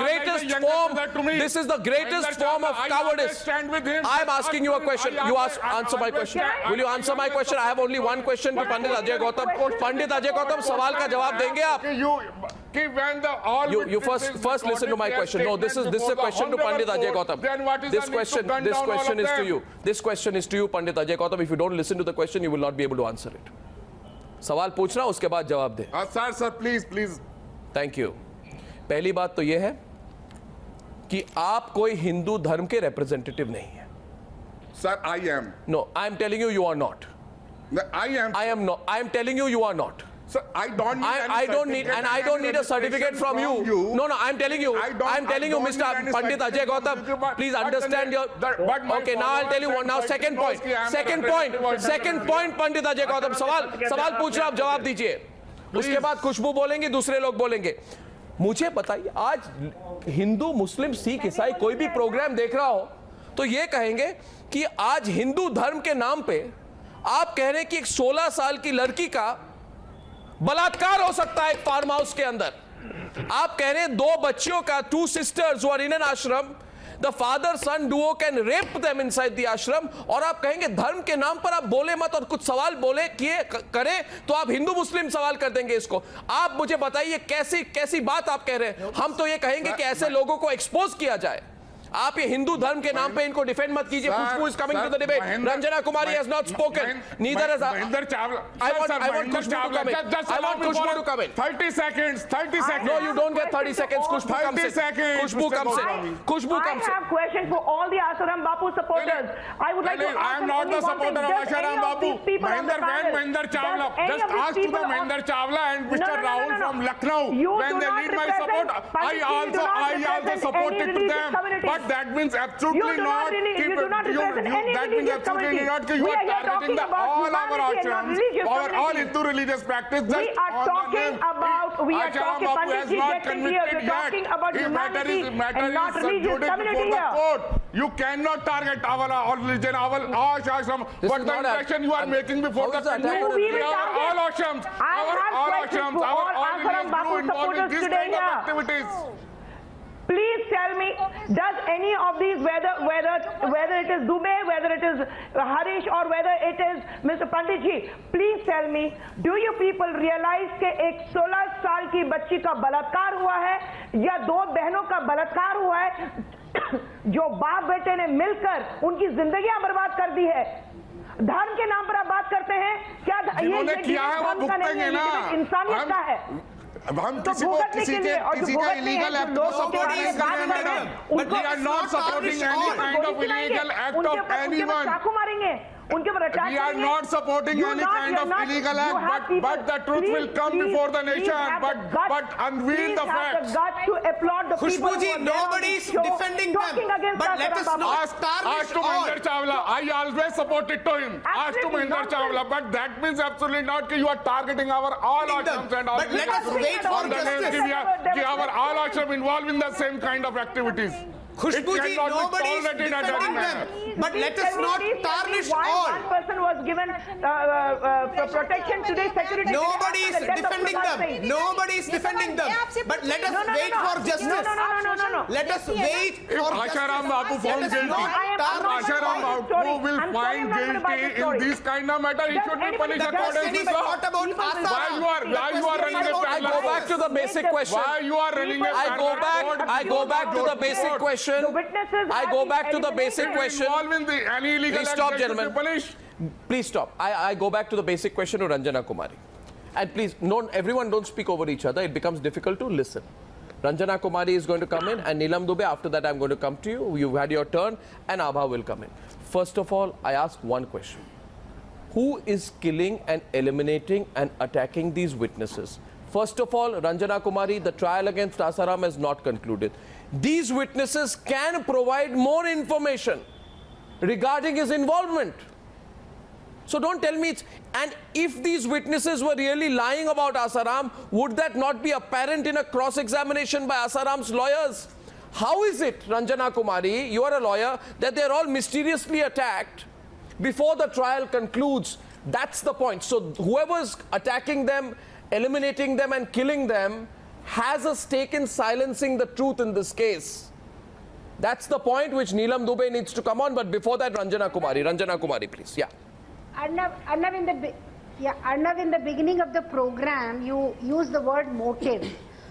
greatest form of cowardice. I am asking you a question. Answer my question. Will you answer my question? I have only one question to Pandit Ajay Gautam. Pandit Ajay Gautam, सवाल का जवाब देंगे आप? You first listen to my question. No, this is a question to Pandit Ajay Gautam. This question is to you. This question is to you, Pandit Ajay Gautam. If you don't listen to the question, you will not be able to answer it. सवाल पूछना, उसके बाद जवाब दे. Sir, please. Thank you. पहली बात तो ये है कि आप कोई हिंदू धर्म के रिप्रेजेंटेटिव नहीं है. Sir, I am. No, I am telling you are not. I am. I am not. I am telling you are not. Sir, I don't need I don't need a certificate from you. No, I'm telling you, Mr. Pandit Ajay Gautam, please understand your. Okay, now I'll tell you. Now second point, Pandit Ajay Gautam, सवाल पूछ रहा, आप जवाब दीजिए. उसके बाद खुशबू बोलेंगे, दूसरे लोग बोलेंगे. मुझे बताइए, आज हिंदू, मुस्लिम, सिख, ईसाई कोई भी प्रोग्राम देख रहा हो तो ये कहेंगे कि आज हिंदू धर्म के नाम पे आप कह रहे हैं कि एक 16 साल की लड़की का बलात्कार हो सकता है एक फार्म हाउस के अंदर। आप कह रहे हैं 2 बच्चियों का, 2 sisters who are in an ashram, the father son duo can rape them inside the ashram, और आप कहेंगे धर्म के नाम पर आप बोले मत और कुछ सवाल बोले किए करें तो आप हिंदू मुस्लिम सवाल कर देंगे इसको। आप मुझे बताइए कैसी बात आप कह रहे हैं। हम तो ये कहेंगे कि ऐसे लोगों को एक्सपोज किया जाए। आप ये हिंदू धर्म के नाम पे इनको डिफेंड मत कीजिए। Khushboo is coming to the debate. Ranjana Kumari has not spoken, neither has Mahinder Chawla. I want Khushbu to come in. Just I allow want me Khushbu for to come in. 30 seconds. 30 seconds. No, you don't get 30 seconds. Khushbu comes 30 in. seconds, Khushbu Mr. comes in. Goswami. Khushbu I comes in. have question for all the Asaram Bapu supporters. I would like to I ask am them not only the one thing. supporter of Does Asharam any of Babu. these people on the panel- Mahinder Chawla. does any Just of these ask to the people on- Mahinder Chawla and Mr. No. Rahul from Lucknow You when do they not need my represent- support. Pandit ji, you do not I also represent supported any to religious them. communities. But that means absolutely You do not really- you do not represent any that means religious absolutely community. not that you We are are here targeting talking about all our humanity and not ashrams, religious all community. Hindu religious practice. Just We are on the talking name. about- we are Asharam talking- Babu Pandit has ji, not get in convicted here. We're yet. talking about The humanity matter and not is religious subjugated community before the here. court. You cannot target our religion, our ashram. This But is the not a- impression you are making before How the is that country, attack on We will our target- all ashrams, I our have all questions ashrams, for our all all Asaram religious Bapu group involved in supporters this today kind of here. activities. Please tell me, does any of these, whether it is Dubey, whether it is Harish, or whether it is Mr. Pandit ji, please tell me, do you people realize कि एक 16 साल की बच्ची का बलात्कार हुआ है या 2 बहनों का बलात्कार हुआ है जो बाप बेटे ने मिलकर उनकी जिंदगियां बर्बाद कर दी है। धर्म के नाम पर आप बात करते हैं क्या? जिन्होंने किया है वो धर्म का नहीं भुगतेंगे है, ना। ये इंसानियत का है। हम तो किसी को भुगतने किसी के के लिए और जो किसी का भुगतने इलीगल हैं, एक्ट जो को लोग सपोर्ट के नहीं बारे कर में रहे हैं उनको madam, we are not supporting any kind of illegal act of anyone. चाकू मारेंगे उनके ऊपर attack We are not supporting any kind of illegal act, but the truth will come before the nation. But unveil the facts. To applaud the Khushbu people ji, who are there on nobody this is show defending talking them. against But us, let us Babu. not Ask tarnish to all. Mahinder Chawla. I always supported to him. Ask to Absolutely Mahinder nonsense. Chawla. But that means absolutely not that you are targeting our all ashrams and all. But let us wait for on the name justice. that our all ashram involved in the same kind of activities. Khushbu It ji, cannot be nobody is tolerated in any defending manner. them. But let us not tarnish why all. one person was given protection today, security. Nobody is after the death of defending Pradhan them. Singh. Nobody is defending them. But let us wait for justice. No. Let us wait If for Asharam justice. Babu found Let us guilty, not I'm not tarnish Asharam going to Babu buy will I'm sorry, find I'm not going to buy guilty this story. in this kind of matter. He Does should be anybody- punished The does according question to is law. not about People- Asaram. Why you are The running question a is about I go back to the basic question. Why you are running a I go back to the basic question. The witnesses I have go been back to the basic eliminated. question. Involved in the any illegal Please act, stop, they should be gentlemen. punished. Please stop. I go back to the basic question of Ranjana Kumari. And please, everyone don't speak over each other. It becomes difficult to listen. Ranjana Kumari is going to come in, and Neelam Dubey, after that I'm going to come to you. You've had your turn, and Abha will come in. First of all, I ask one question. Who is killing and eliminating and attacking these witnesses? First of all, Ranjana Kumari, the trial against Asaram has not concluded. These witnesses can provide more information regarding his involvement. So don't tell me it's... And if these witnesses were really lying about Asaram, would that not be apparent in a cross-examination by Asaram's lawyers? How is it, Ranjana Kumari, you are a lawyer, that they're all mysteriously attacked before the trial concludes? That's the point. So whoever's attacking them, eliminating them and killing them has a stake in silencing the truth in this case. That's the point which Neelam Dubey needs to come on. But before that, Ranjana Kumari, please. Yeah. Arnav, in the beginning of the program, you used the word motive.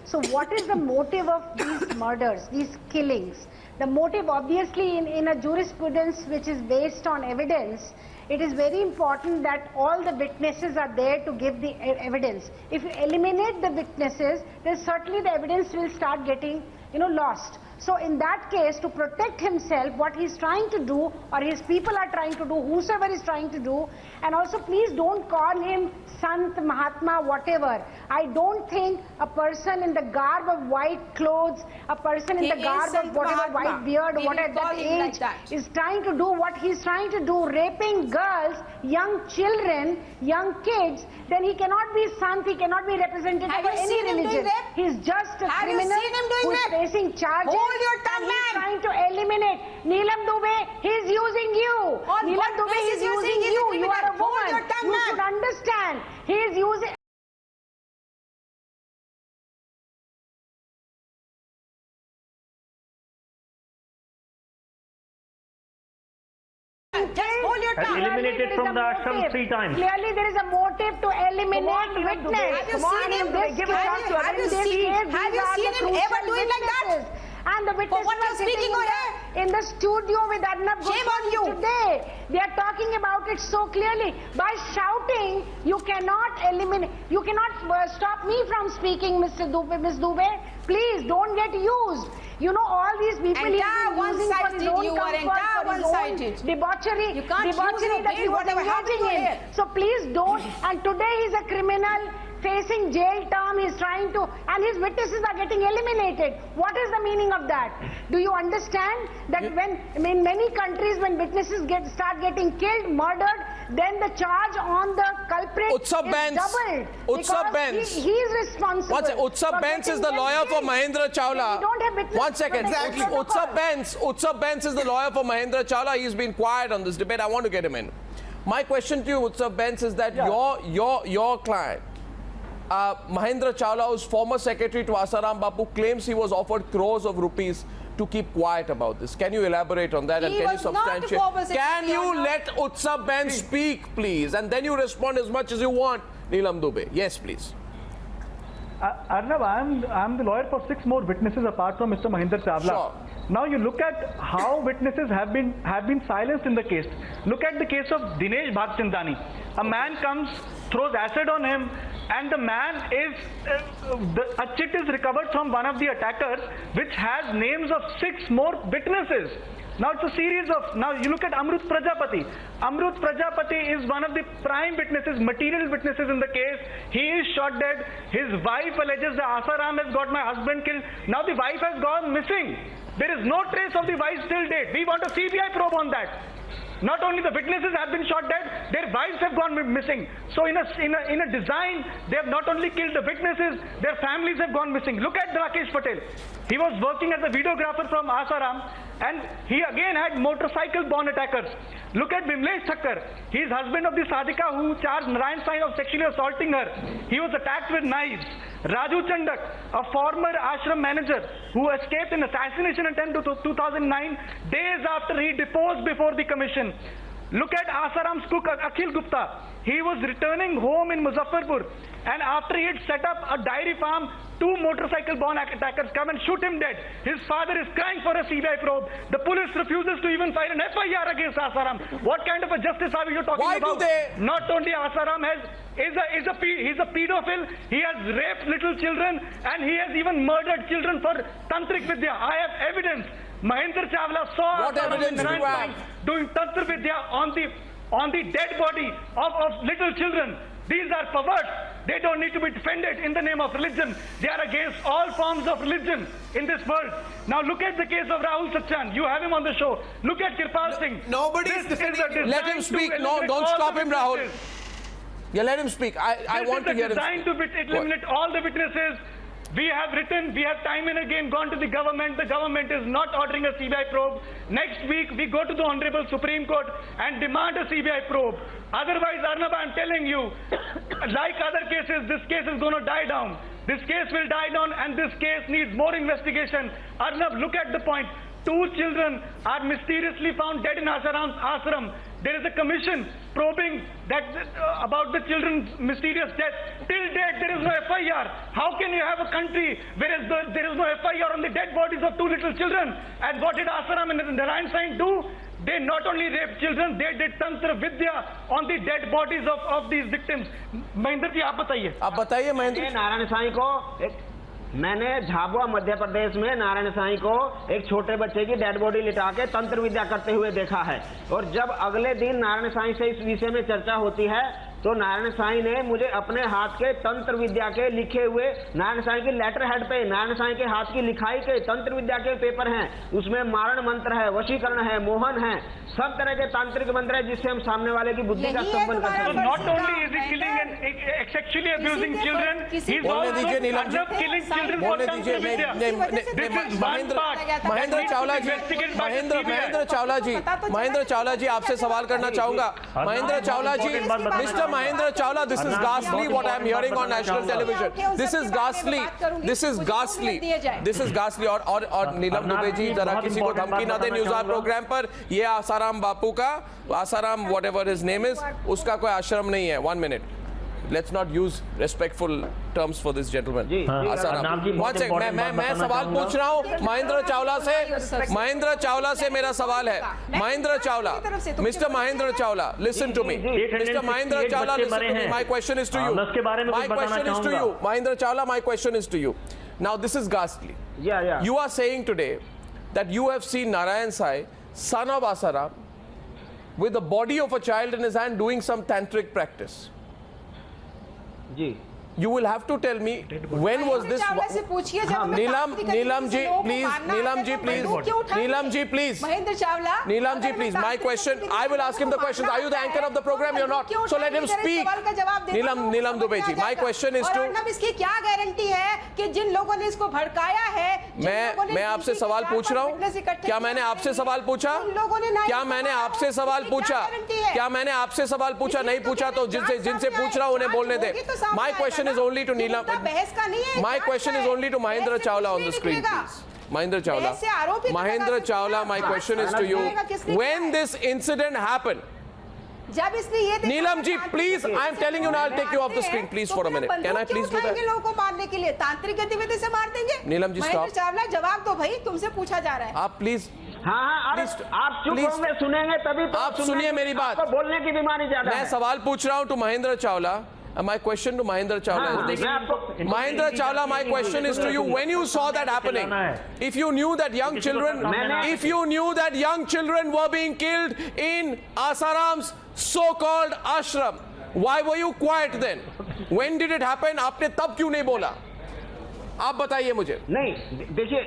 So what is the motive of these murders, these killings? The motive, obviously, in a jurisprudence which is based on evidence, it is very important that all the witnesses are there to give the evidence. If you eliminate the witnesses, then certainly the evidence will start getting, lost. So in that case, to protect himself, what he's trying to do, or his people are trying to do, whosoever is trying to do, and also please don't call him Sant, Mahatma, whatever. I don't think a person in the garb of white clothes, a person in the garb of whatever white beard, whatever that age, is trying to do what he's trying to do, raping girls, young children, young kids, then he cannot be Sant, he cannot be representative of any religion. He's just a criminal who is facing charges. Hold your tongue, and he's ma'am. trying to eliminate. Neelam Dubey, he's using you. On Neelam what Dubey, basis he's you using saying he's a you. You are a criminal? Hold woman. your tongue, You ma'am. should understand. He is using. Just hold your Has tongue. eliminated from the ashram 3 times. Clearly, there is a motive to eliminate witness. Have you seen him? Have you seen him ever doing like that? And the witnesses what are you're speaking sitting over in the studio with Arnab Shame on you. today. They are talking about it so clearly. By shouting, you cannot eliminate. You cannot stop me from speaking, Mr. Dubey, Ms. Dubey. Please don't get used. You know all these people he Entire is using for his one-sided, own you are comfort, entire for his own one-sided. debauchery. You can't use Debauchery your that he brain, was whatever happened engaging to in. him. So please don't. And today he's a criminal facing jail term. He's trying to, and his witnesses are getting eliminated. What is the meaning of that? Do you understand that when in many countries when witnesses start getting killed, murdered, then the charge on the culprit Utsav is Bens. doubled. Utsav because Bens. he is responsible. One second. Utsav for Bens is getting the them lawyer for killed. Mahendra Chawla. We don't have witnesses. One second. Exactly. Utsav Bens is the lawyer for Mahendra Chawla. He's been quiet on this debate. I want to get him in. My question to you, Utsav Bens, is that your client, Mahendra Chawla, who's former secretary to Asaram Bapu, claims he was offered crores of rupees to keep quiet about this. Can you elaborate on that? And He can you was not a substantiate? former secretary, Can you Arnab. let Utsav Bens speak, please? And then you respond as much as you want. Neelam Dubey. Yes, please. Arnab, I'm the lawyer for 6 more witnesses apart from Mr. Mahendra Chawla. Sure. Now you look at how witnesses have been silenced in the case. Look at the case of Dinesh Bhatchandani. A man comes, throws acid on him, and the man is a chit is recovered from one of the attackers, which has names of 6 more witnesses. Now it's a series of, now you look at Amrut Prajapati. Amrut Prajapati is one of the prime witnesses, material witnesses in the case. He is shot dead. His wife alleges that Asaram has got my husband killed. Now the wife has gone missing. There is no trace of the wife till date. We want a CBI probe on that. Not only the witnesses have been shot dead, their wives have gone missing. So in a design, they have not only killed the witnesses, their families have gone missing. Look at Rakesh Patel. He was working as a videographer from Asaram, and he again had motorcycle-borne attackers. Look at Vimlesh Thakkar. He is husband of the Sadhika who charged Narayan Sai of sexually assaulting her. He was attacked with knives. Raju Chandak, a former ashram manager who escaped an assassination attempt in 2009, days after he deposed before the commission. Look at Asaram's cook Akhil Gupta. He was returning home in Muzaffarpur, and after he had set up a dairy farm, 2 motorcycle-borne attackers come and shoot him dead. His father is crying for a CBI probe. The police refuses to even file an FIR against Asaram. What kind of a justice are you talking about? Not only Asaram he's a pedophile. He has raped little children, and he has even murdered children for tantric vidya. I have evidence. Mahendra Chawla saw Asaram doing tantra vidya on the dead body of little children. These are perverts. They don't need to be defended in the name of religion. They are against all forms of religion in this world. Now look at the case of Rahul Sachan. You have him on the show. Look at Kirpal Singh. Nobody is defending. Let him speak. No, don't stop him, Rahul. Yeah, let him speak. I want to hear him. This is designed to eliminate all the witnesses. We have time and again gone to the government. The government is not ordering a CBI probe. Next week, we go to the Honorable Supreme Court and demand a CBI probe. Otherwise, Arnab, I'm telling you, like other cases, this case is going to die down. This case will die down, and this case needs more investigation. Arnab, look at the point. 2 children are mysteriously found dead in ashram. There is a commission probing that about the children's mysterious death. Till date, there is no FIR. How can you have a country where there is no FIR on the dead bodies of 2 little children? And what did Asaram and Narayan Sai do? They not only raped children, they did tantra vidya on the dead bodies of these victims. Mahendra ji, आप बताइए Mahendra. Narayan Sai को मैंने झाबुआ मध्य प्रदेश में नारायण साईं को एक छोटे बच्चे की डेड बॉडी लिटा के तंत्र विद्या करते हुए देखा है। और जब अगले दिन नारायण साईं से इस विषय में चर्चा होती है तो नारायण साईं ने मुझे अपने हाथ के तंत्र विद्या के लिखे हुए, नारायण साईं की लेटर हेड पे नारायण साईं के हाथ की लिखाई के तंत्र विद्या के पेपर हैं, उसमें मारण मंत्र है, वशीकरण है, मोहन है, सब तरह के तांत्रिक मंत्र है जिससे हम सामने वाले की बुद्धि का स्तंभन कर सकते हैं। Not only is he killing and sexually abusing children, he is बोलने also दीजिए Neelam ji, killing children for बोलने tantra दीजिए vidya. This is one part. Mahendra Chawla जी, महेंद्र चावला जी आपसे सवाल करना चाहूंगा। Mahendra Chawla ji, mister Mahendra Chawla, this is ghastly what I am hearing on national television. This is ghastly. This is ghastly. This is ghastly. और नीलम दुबे जी जरा किसी को धमकी ना दे न्यूज आवर प्रोग्राम पर। ये आसाराम बापू का, Asaram whatever his name is, उसका कोई आश्रम नहीं है। 1 minute. Let's not use respectful terms for this gentleman. Asaram, one second, मैं सवाल पूछ रहा हूँ महेंद्र चावला से। महेंद्र चावला से मेरा सवाल है। Mahendra Chawla, mister Mahendra Chawla, listen to me. Mr. Mahendra Chawla, listen to me. My question is to you. My question is to you. Mahendra Chawla, my question is to you. Now this is ghastly. Yeah. You are saying today that you have seen Narayan Sai, son of Asaram, with the body of a child in his hand doing some tantric practice. जी, You will have to tell me when was this. Neelam ji please, my question, I will ask him the question. Are you the anchor of the program? You're not. So let him speak. Neelam Dubey ji, my question is to. इसकी क्या guarantee है कि जिन लोगों ने इसको भड़काया है, मैं आपसे सवाल पूछ रहा हूँ। क्या मैंने आपसे सवाल पूछा? क्या मैंने आपसे सवाल पूछा? क्या मैंने आपसे सवाल पूछा? नहीं पूछा तो जिनसे पूछ रहा हूँ उन्हें बोलने दे। My question is only to Neelam. My question is only to Mahendra Chawla on the screen, please. Mahendra Chawla, my question is to you. When this incident happened, Neelam ji, please, I am telling you now, I'll take you off the screen, please, for a minute. Can I please do that? लोगों को मारने के लिए तांत्रिक गतिविधि से मार देंगे। नीलम जी, stop. महेंद्र चावला, जवाब दो भाई, तुमसे पूछा जा रहा है। आप प्लीज। हाँ, आप चुप होंगे, सुनेंगे तभी तो। आप सुनिए मेरी बात। आपको बोलने की बीमारी ज्यादा है। मैं सवाल पूछ रहा हूँ to Mahendra Chawla. My question to Mahendra Chawla is this. Mahendra Chawla, my question is to you. When you saw that happening, if you knew that young children were being killed in Asaram's so-called ashram, why were you quiet then? When did it happen? आपने तब क्यों नहीं बोला? आप बताइए मुझे। नहीं, देखिए,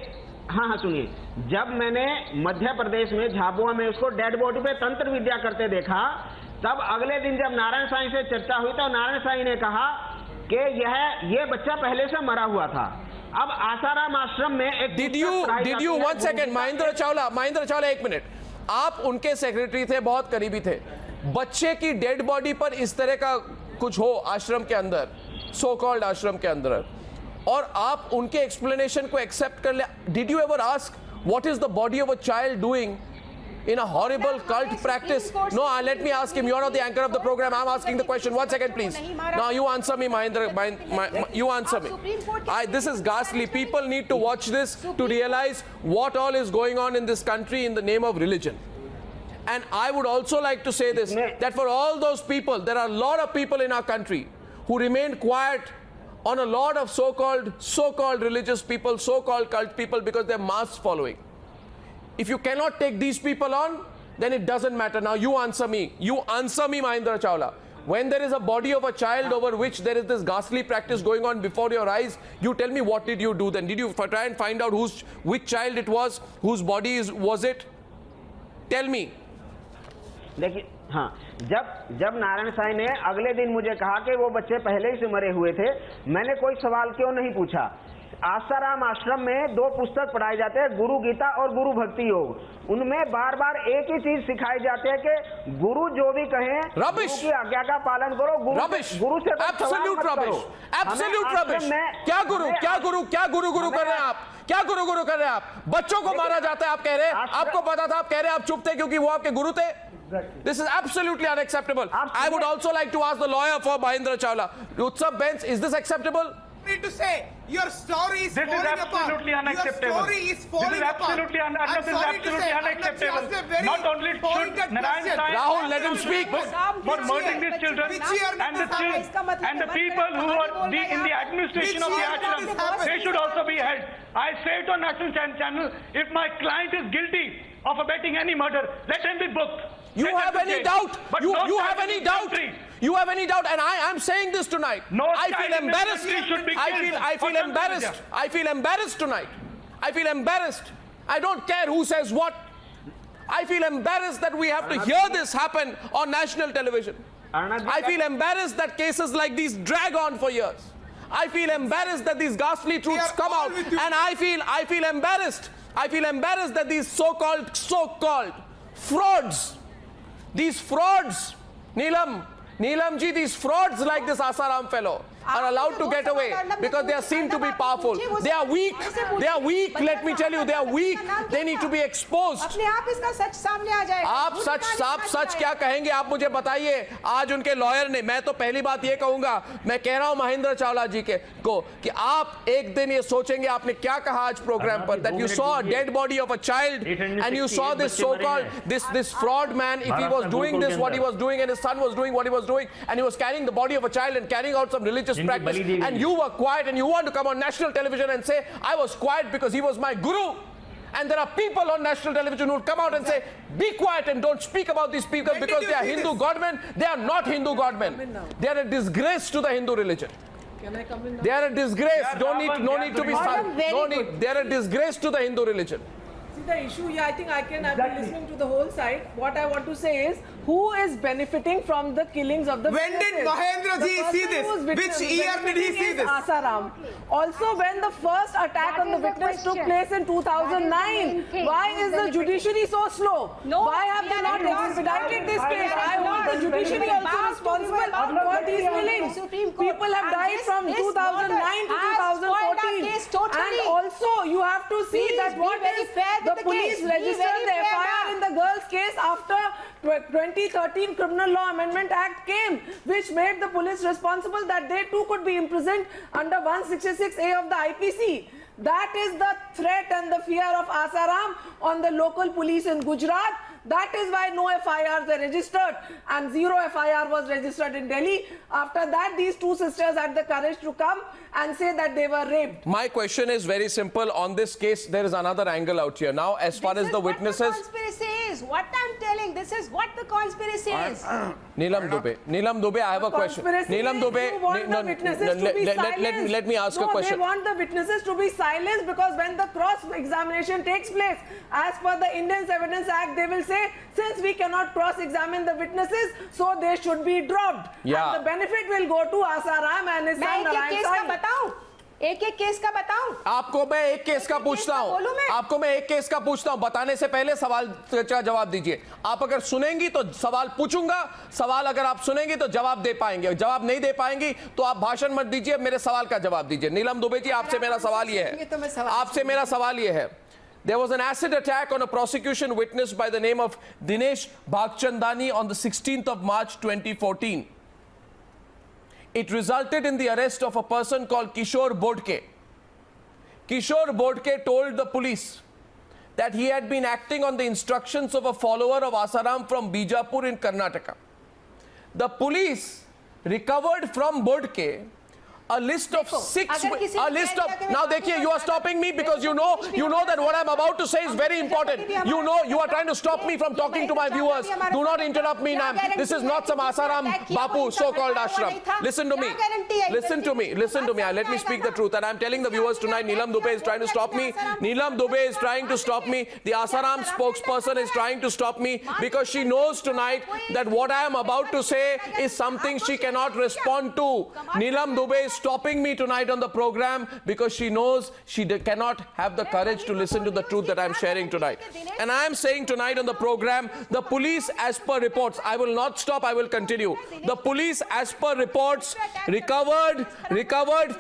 हाँ सुनिए, जब मैंने मध्य प्रदेश में झाबुआ में उसको डेड बॉडी पे तंत्र विद्या करते देखा, तब अगले दिन जब नारायण साईं से चर्चा हुई तो नारायण साईं ने कहा कि ये बच्चा पहले से मरा हुआ था। अब आसाराम आश्रम में एक Did you 1 second, Mahendra Chawla 1 minute. आप उनके सेक्रेटरी थे, बहुत करीबी थे। बच्चे की डेड बॉडी पर इस तरह का कुछ हो आश्रम के अंदर, सो कॉल्ड आश्रम के अंदर, और आप उनके एक्सप्लेनेशन को एक्सेप्ट कर ले। Did you ever ask what is the body of a child doing in a horrible cult practice? No, let me ask him. You're not the anchor of the program. I'm asking the question. 1 second, please. Now you answer me, Mahendra. You answer me. This is ghastly. People need to watch this to realize what all is going on in this country in the name of religion. And I would also like to say this, that for all those people, there are a lot of people in our country who remain quiet on a lot of so-called religious people, so-called cult people, because they're mass following. If you cannot take these people on, then it doesn't matter. Now you answer me. Mahendra Chawla. When there is a body of a child over which there is this ghastly practice going on before your eyes, you tell me, what did you do then? Did you try and find out which child it was, whose body was it? Tell me. देखिए, हाँ, जब नारायण साईं ने अगले दिन मुझे कहा कि वो बच्चे पहले ही से मरे हुए थे, मैंने कोई सवाल क्यों नहीं पूछा। आसाराम आश्रम में 2 पुस्तक पढ़ाए जाते हैं, गुरु गीता और गुरु भक्ति योग। उनमें बार-बार एक ही चीज सिखाई जाती है कि गुरु जो भी कहें, गुरु की आज्ञा का पालन करो। गुरु से एब्सोल्यूट रबिश। क्या गुरु कर रहे हैं आप? क्या गुरु कर रहे हैं आप? बच्चों को मारा जाता है, आप कह रहे हैं। आपको पता था, आप कह रहे हैं, आप चुप थे क्योंकि वो आपके गुरु थे। This is absolutely unacceptable. I would also like to ask the lawyer for Mahendra Chawla. Utsav Benz, is this acceptable? Need to say your story is falling apart. This is absolutely unacceptable. Your story is falling apart. This is absolutely unacceptable. Not only should Narayan Sai, Rahul, let him speak. For murdering these children and the people who are in the administration of the ashram, they should also be held. I say it on national channel, if my client is guilty of abetting any murder, let him be booked. You Let have them any change. doubt? But You no have child in any this doubt? country. You have any doubt? And I am saying this tonight. No I child feel in this embarrassed. country should be I killed feel for embarrassed. Tanzania. I feel embarrassed tonight. I feel embarrassed. I don't care who says what. I feel embarrassed that we have to hear this happen on national television. I feel embarrassed that cases like these drag on for years. I feel embarrassed that these ghastly truths are come all out, with you. and I feel embarrassed. I feel embarrassed that these so-called frauds, these frauds, Neelam ji, these frauds like this Asaram fellow are allowed to get away because they are seen to be powerful. They are weak. They are weak. Let me tell you, they are weak. They need to be exposed. अपने आप इसका सच सामने आ जाएगा। आप सच क्या कहेंगे? आप मुझे बताइए। आज उनके लॉयर ने, मैं तो पहली बात ये कहूंगा, मैं कह रहा हूं महेंद्र चावला जी को कि आप एक दिन ये सोचेंगे आपने क्या कहा आज प्रोग्राम पर, that you saw a dead body of a child and you saw this so-called this fraud man, if he was doing this what he was doing and his son was doing what he was doing and he was carrying the body of a child and carrying out some religious practice, and you were quiet and you want to come on national television and say I was quiet because he was my guru. And there are people on national television who will come out and say, be quiet and don't speak about these people because they are Hindu godmen. They are not Hindu godmen. They are a disgrace to the Hindu religion. Can I come in now? They are a disgrace. No need to be silent. Very good. They are a disgrace to the Hindu religion. See the issue, yeah, I think I've been listening to the whole side. What I want to say is, who is benefiting from the killings of the When did witnesses? Mahendra The ji person see this? who's Which year did he benefiting see is this? Asaram. Also, when the first attack That on the is the witness took question. place in 2009, That is the main thing. why Who's is the benefiting? judiciary so slow? No, Why have we they are not not expedited this lost. case? We are I want the not judiciary lost. also responsible for these killings. People have died from 2009 to 2014. And also, you have to see Please that be what very is fair with the the police case. Be registered very the fair, FIR in the girl's case after 2013 Criminal Law Amendment Act came, which made the police responsible that they too could be imprisoned under 166A of the IPC. That is the threat and the fear of Asaram on the local police in Gujarat. That is why no FIRs were registered and zero FIR was registered in Delhi. After that, these two sisters had the courage to come and say that they were raped. My question is very simple. On this case, there is another angle out here. Now, as far as the witnesses... What the conspiracy is. What I'm telling, this is what the conspiracy is. Neelam Dubey, I have a question. Neelam Dubey, let me ask a question. They want the witnesses to be silenced because when the cross-examination takes place, as per the Indian Evidence Act, they will say, since we cannot cross-examine the witnesses, so they should be dropped. Yeah. And the benefit will go to Asaram and his son Narayan Sai. एक एक case का बताऊं? आपको मैं एक case का पूछता हूं, बताने से पहले सवाल का जवाब दीजिए। आप अगर सुनेंगी तो सवाल पूछूंगा, सवाल अगर आप सुनेंगी तो जवाब दे पाएंगे, जवाब नहीं दे पाएंगी तो आप भाषण मत दीजिए, मेरे सवाल का जवाब दीजिए। नीलम दुबे जी, आपसे मेरा सवाल यह है, There was an acid attack on a prosecution witness by the name of Dinesh Bhagchandani on the 16th of March 2014. It resulted in the arrest of a person called Kishore Bodke. Kishore Bodke told the police that he had been acting on the instructions of a follower of Asaram from Bijapur in Karnataka. The police recovered from Bodke a list of now देखिए, you are stopping me because you know that what I'm about to say is very important. You know you are trying to stop me from talking to my viewers. Do not interrupt me, ma'am. This is not some Asaram Bapu so-called ashram. Listen to me. Let me speak the truth. And I'm telling the viewers tonight, Neelam Dubey is trying to stop me. The Asaram spokesperson is trying to stop me because she knows tonight that what I am about to say is something she cannot respond to. Neelam Dubey is stopping me tonight on the program because she knows she cannot have the courage to listen to the truth that I'm sharing tonight. And I am saying tonight on the program, the police, as per reports, I will not stop, I will continue. The police, as per reports, recovered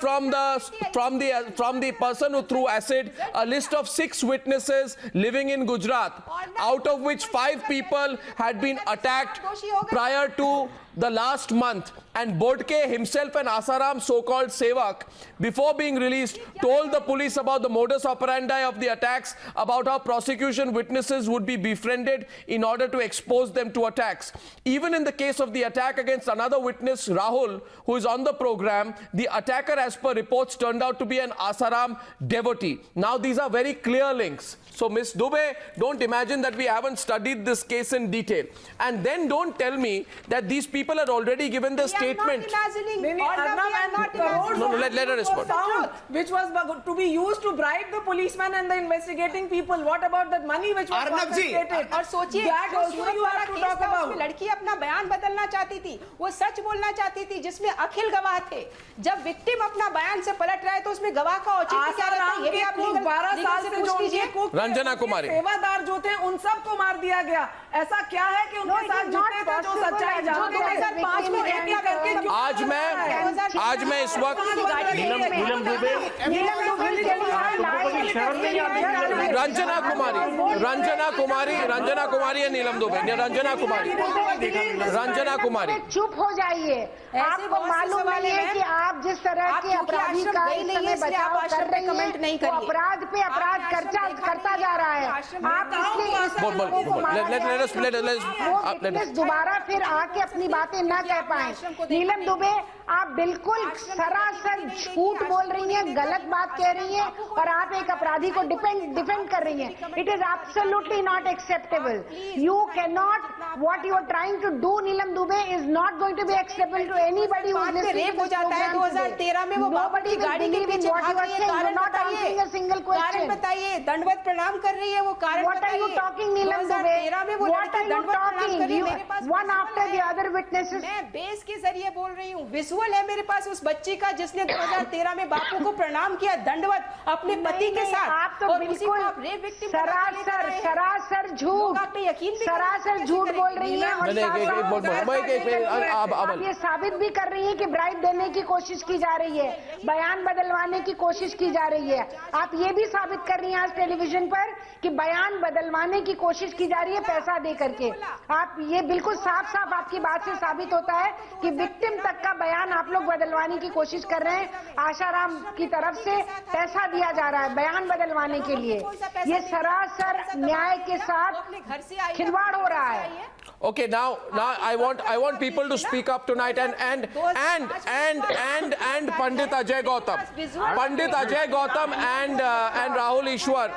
from the person who threw acid a list of 6 witnesses living in Gujarat, out of which 5 people had been attacked prior to the last month. And Bodke himself, an Asaram so-called Sevak, before being released, told the police about the modus operandi of the attacks, about how prosecution witnesses would be befriended in order to expose them to attacks. Even in the case of the attack against another witness, Rahul, who is on the program, the attacker, as per reports, turned out to be an Asaram devotee. Now, these are very clear links. So, Ms. Dubey, don't imagine imagine that we haven't studied this case in detail. And then don't tell me that these people had already given the statement. No, let her respond. Which was to be used to bribe the policeman and the investigating people. What about that money which was confiscated? और सोचिए, that also you have to talk about. लड़की अपना बयान बदलना चाहती थी, वो सच बोलना चाहती थी, जिसमें अखिल गवाह थे. जब विक्टिम अपना बयान से पलट रहा है तो उसमें गवाह का औचित्य क्या रहता है? ये भी आप 12 साल से पूछ लीजिए. रंजना कुमारी, सेवादार जो थे उन सबको मार दिया गया. ऐसा क्या है कि उनके साथ जितने थे जो सच्चाई जानते थे 2005 में रेप करके आज मैं इस वक्त नीलम दुबे रंजना कुमारी या नीलम दुबे? रंजना कुमारी चुप हो जाइए. आपको मालूम नहीं है कि आप जिस तरह के अपराधी का इस समय बचाव कर रही हैं, वो अपराध पे अपराध करता जा रहा है. आप इसलिए दोबारा फिर आके अपनी बातें ना कह पाए. नीलम दुबे, आप बिल्कुल सरासर झूठ बोल रही हैं, गलत बात कह रही हैं और आप एक अपराधी को डिफेंड कर रही हैं. It is absolutely not acceptable. You can not, what you are trying to do Neelam Dubey is not going to be acceptable to anybody who is listening. Rape हो जाता है 2013 में, वो बाबरी गाड़ी के पीछे भाग रही है. कारण बताइए. दंडवत प्रणाम कर रही है, वो कारण what are you talking Neelam Dubey? What are you talking? One after the other witnesses. मैं बेस के जरिए बोल रही हूँ. विजुअल है मेरे पास उस बच्ची का जिसने 2013 में बापू को प्रणाम किया दंडवत अपने पति के साथ. आप तो बिल्कुल सरासर झूठ, सरासर झूठ बोल रही हैं. आप ये साबित भी कर रही हैं कि ब्राइब देने की कोशिश की जा रही है, बयान बदलवाने की कोशिश की जा रही है. आप ये भी साबित कर रही हैं आज टेलीविजन पर कि बयान बदलवाने की कोशिश की जा रही है पैसा दे करके. आप ये बिल्कुल साफ साफ आपकी बात से साबित होता है कि विक्टिम तक का बयान आप लोग बदलवाने की कोशिश कर रहे हैं. आशाराम की तरफ से पैसा दिया जा रहा है बयान बदलवाने के लिए. ये सरासर न्याय के साथ खिलवाड़ हो रहा है. Okay, now I want people to speak up tonight and Pandit Ajay Gautam and Rahul Ishwar.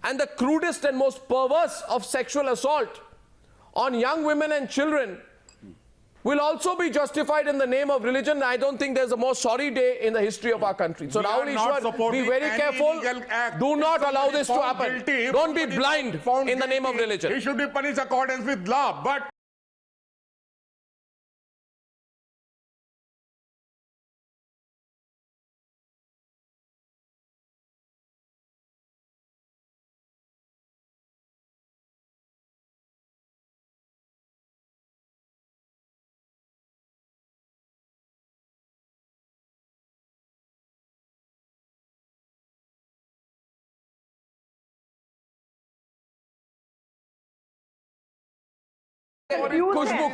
And the crudest and most perverse of sexual assault on young women and children will also be justified in the name of religion. I don't think there's a more sorry day in the history of our country. So Rahul Ishwar, be very careful. Do not allow this to happen. Don't be blind in the name of religion. He should be punished according with law. But Khushboo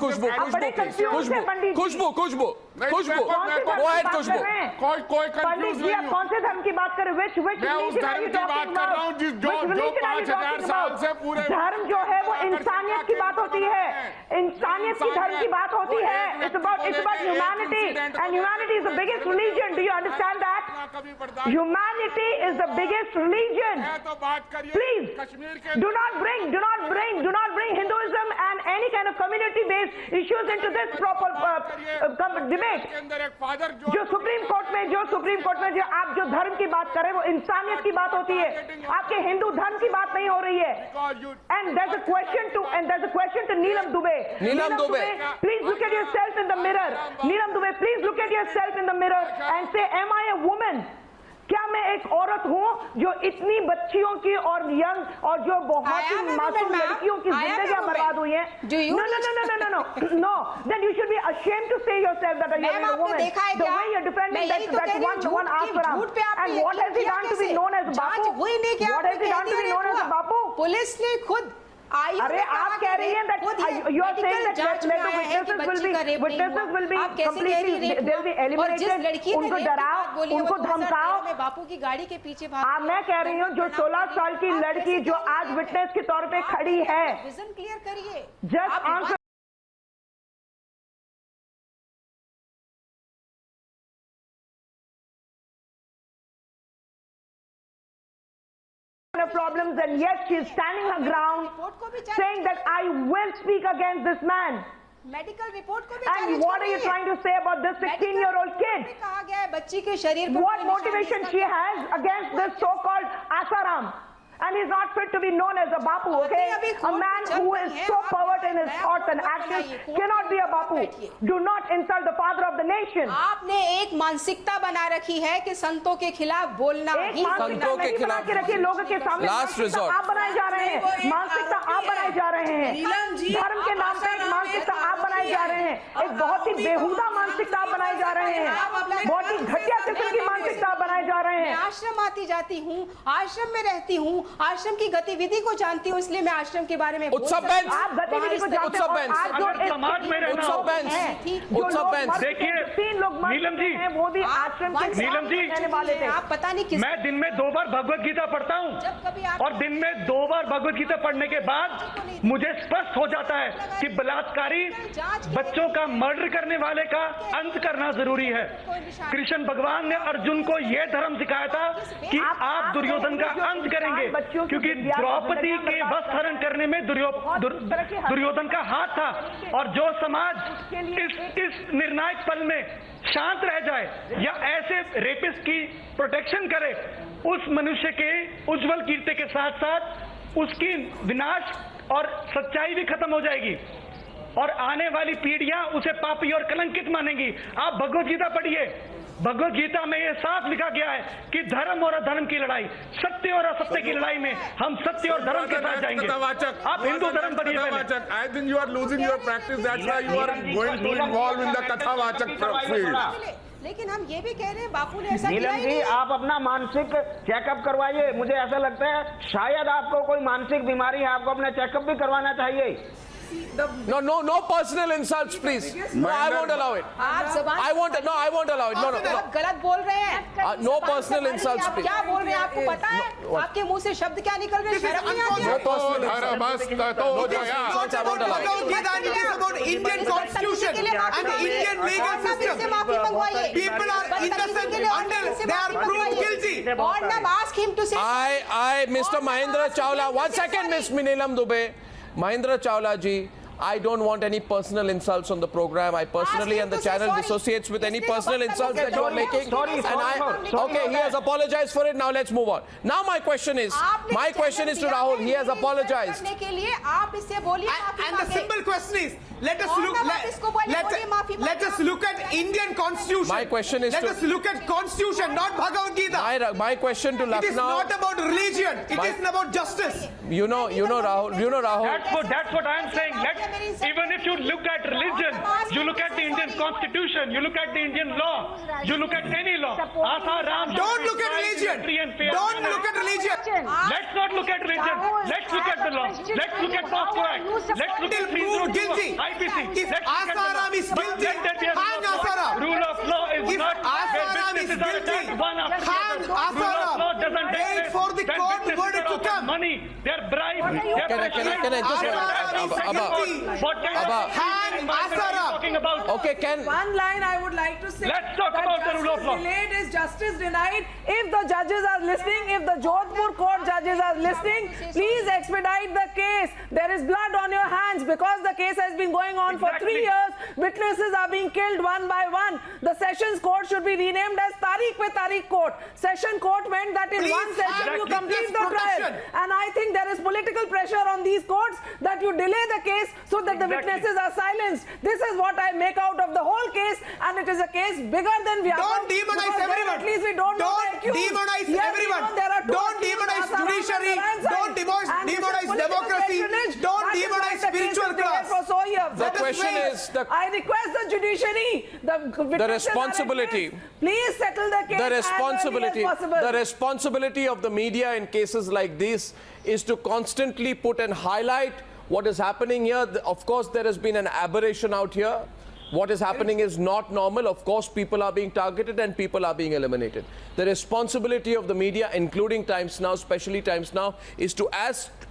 Go ahead, खुशबू. कोई confuse नहीं हूं. कौन से धर्म की बात कर रहे हैं? मैं उस धर्म की बात कर रहा हूं जो 5000 साल से पूरे धर्म जो है वो इंसानियत की बात होती है. इंसानियत की धर्म की बात होती है. It's about humanity, and humanity is the biggest religion. Do you understand that? Humanity is the biggest religion. Please do not bring Hinduism and any kind of community-based issues into this proper debate. जो supreme court में जो आप जो धर्म की बात कर रहे हैं वो इंसानियत की बात होती है. आपके हिंदू धर्म की बात नहीं हो रही है. And there's a question to Neelam Dubey. Neelam Dubey, please look at yourself in the mirror. Neelam Dubey, please look at yourself in the mirror and say, am I a woman क्या मैं एक औरत हूँ जो इतनी बच्चियों की और यंग और जो बहुत ही मासूम लड़कियों की जिंदगियां बर्बाद हुई हैं? No. Then you should be ashamed to say yourself that you are a woman. The way you're defending that one Asaram. And what has he done to be known as Bapu? What has he done to be known as a Bapu? Police ने खुद अरे आप कह रही हैं that you are saying that witnesses will be completely they'll be eliminated. उनको डराओ, उनको धमकाओ. बापू की गाड़ी के पीछे मैं कह रही हूँ जो 16 साल की लड़की जो आज विटनेस के तौर पे खड़ी है, विजन क्लियर करिए. Just answer problems, and yet she is standing her ground saying that I will speak against this man. Medical report को भी And what are you trying to say about this 16-year-old kid? कहा गया है बच्ची के शरीर पर What motivation she has against this so-called Asaram? And he's not fit to be known as a Bapu, okay? A man who is so pervert in his thoughts and actions cannot be a Bapu. Do not insult the father of the nation. आपने एक मानसिकता बना रखी है कि संतों के खिलाफ बोलना ही संतों के खिलाफ रखी लोगों के सामने लास्ट रिजॉर्ट आप बनाए जा रहे हैं, मानसिकता आप बनाए जा रहे हैं, धर्म के नाम पे एक मानसिकता आप बनाए जा रहे हैं, एक बहुत ही बेहुदा मानसिकता आप बनाए जा रहे हैं, बहुत ही घटिया किस्म की मानसिकता बनाए जा रहे हैं. आश्रम आती जाती हूँ, आश्रम में रहती हूँ, आश्रम की गतिविधि को जानती हूँ, इसलिए मैं आश्रम के बारे में उत्सव बेंच, आप गतिविधि को जानते हैं. समाज में रहना उत्सव बेंच देखिए 3 लोग नीलम जी, वो भी आश्रम के नीलम जी, रहने वाले थे. आप पता नहीं किस मैं दिन में 2 बार भगवत गीता पढ़ता हूँ और दिन में 2 बार भगवत गीता पढ़ने के बाद मुझे स्पष्ट हो जाता है कि बलात्कारी बच्चों का मर्डर करने वाले का अंत करना जरूरी है. कृष्ण भगवान ने अर्जुन को यह धर्म सिखाया था कि आप दुर्योधन का अंत करेंगे, क्योंकि द्रौपदी के वस्त्र हरण करने में दुर्योधन का हाथ था. और जो समाज इस निर्णायक पल में शांत रह जाए या ऐसे रेपिस्ट की प्रोटेक्शन करे, उस मनुष्य के उज्जवल कीर्ति के साथ साथ उसकी विनाश और सच्चाई भी खत्म हो जाएगी और आने वाली पीढ़ियां उसे पापी और कलंकित मानेंगी. आप भगवत गीता पढ़िए, भगवत गीता में ये साफ लिखा गया है कि धर्म और अधर्म की लड़ाई, सत्य और असत्य की लड़ाई में हम सत्य और धर्म के साथ जाएंगे. आप हिंदू धर्म पढ़िए. I think you are losing your practice. That's why you are going to involve in the कथावाचक field. लेकिन हम ये भी कह रहे हैं बापू ने ऐसा किया नीलम ही जी, नहीं. आप अपना मानसिक चेकअप करवाइए. मुझे ऐसा लगता है शायद आपको कोई मानसिक बीमारी है, आपको अपना चेकअप भी करवाना चाहिए. No personal insults, please. No, I won't allow it. I won't allow it. No. आप गलत बोल रहे हैं. No personal insults, please. क्या बोल रहे हैं आपको पता है? आपके मुंह से शब्द क्या निकल रहे हैं? शर्म नहीं आती है? No personal insults. It is about Indian constitution and Indian legal system. People are innocent until they are proved guilty. Ask him to say. Mr. Mahindra Chawla, 1 second, Miss Neelam Dubey. Mahindra Chawla ji, I don't want any personal insults on the program. I personally and the channel dissociates with any personal insults that you are making. Okay, he has apologized for it. Now let's move on. Now my question is to Rahul. He has apologized. And the simple question is, let us look at Indian constitution. My question is let us look at constitution, not Bhagavad Gita. My question to Lucknow. It is not about religion. It is about justice. You know Rahul. That's what I am saying. Even if you look at religion, you look at the Indian constitution, you look at the Indian law, you look at any law. Don't look at religion. Don't look at religion. Let's not look at religion. Let's look at the law. Let's look at POSCO Act. Let's look at guilty. IPC. If Asaram is guilty, hang Asaram. Rule of law is If not. Asaram is guilty, hang Asaram. Wait for the court verdict to come. Money, they're bribed. Can I just hang Asaram. Okay, one line I would like to say. Let's talk about the rule of law. Justice delayed is justice denied. If the judges are listening, if the Jodhpur court judges are listening, please expedite the case. There is blood on your hands because the case has been going on for 3 years. Witnesses are being killed one by one. The Sessions Court should be renamed as Tariq pe Tariq Court. Session Court meant that in one session you complete the trial. And I think there is political pressure on these courts that you delay the case so that the witnesses are silenced. This is what I make out of the whole case, and it is a case bigger than Vyapam. Don't demonize everyone. At least we don't know the accused. Demonize Yes, everyone. we know there are two Don't accused, demonize Asaram judiciary. and Narayan Don't Sai. And this is demonize political democracy. patronage. Don't That is demonize why the case spiritual is delayed class. for so years. The question is I request the judiciary, the responsibility. Please settle the case The as responsibility, early as possible. the responsibility of the media in cases like this is to constantly put and highlight what is happening here. Of course, there has been an aberration out here. What is happening is not normal. Of course, people are being targeted and people are being eliminated. The responsibility of the media, including Times Now, especially Times Now, is to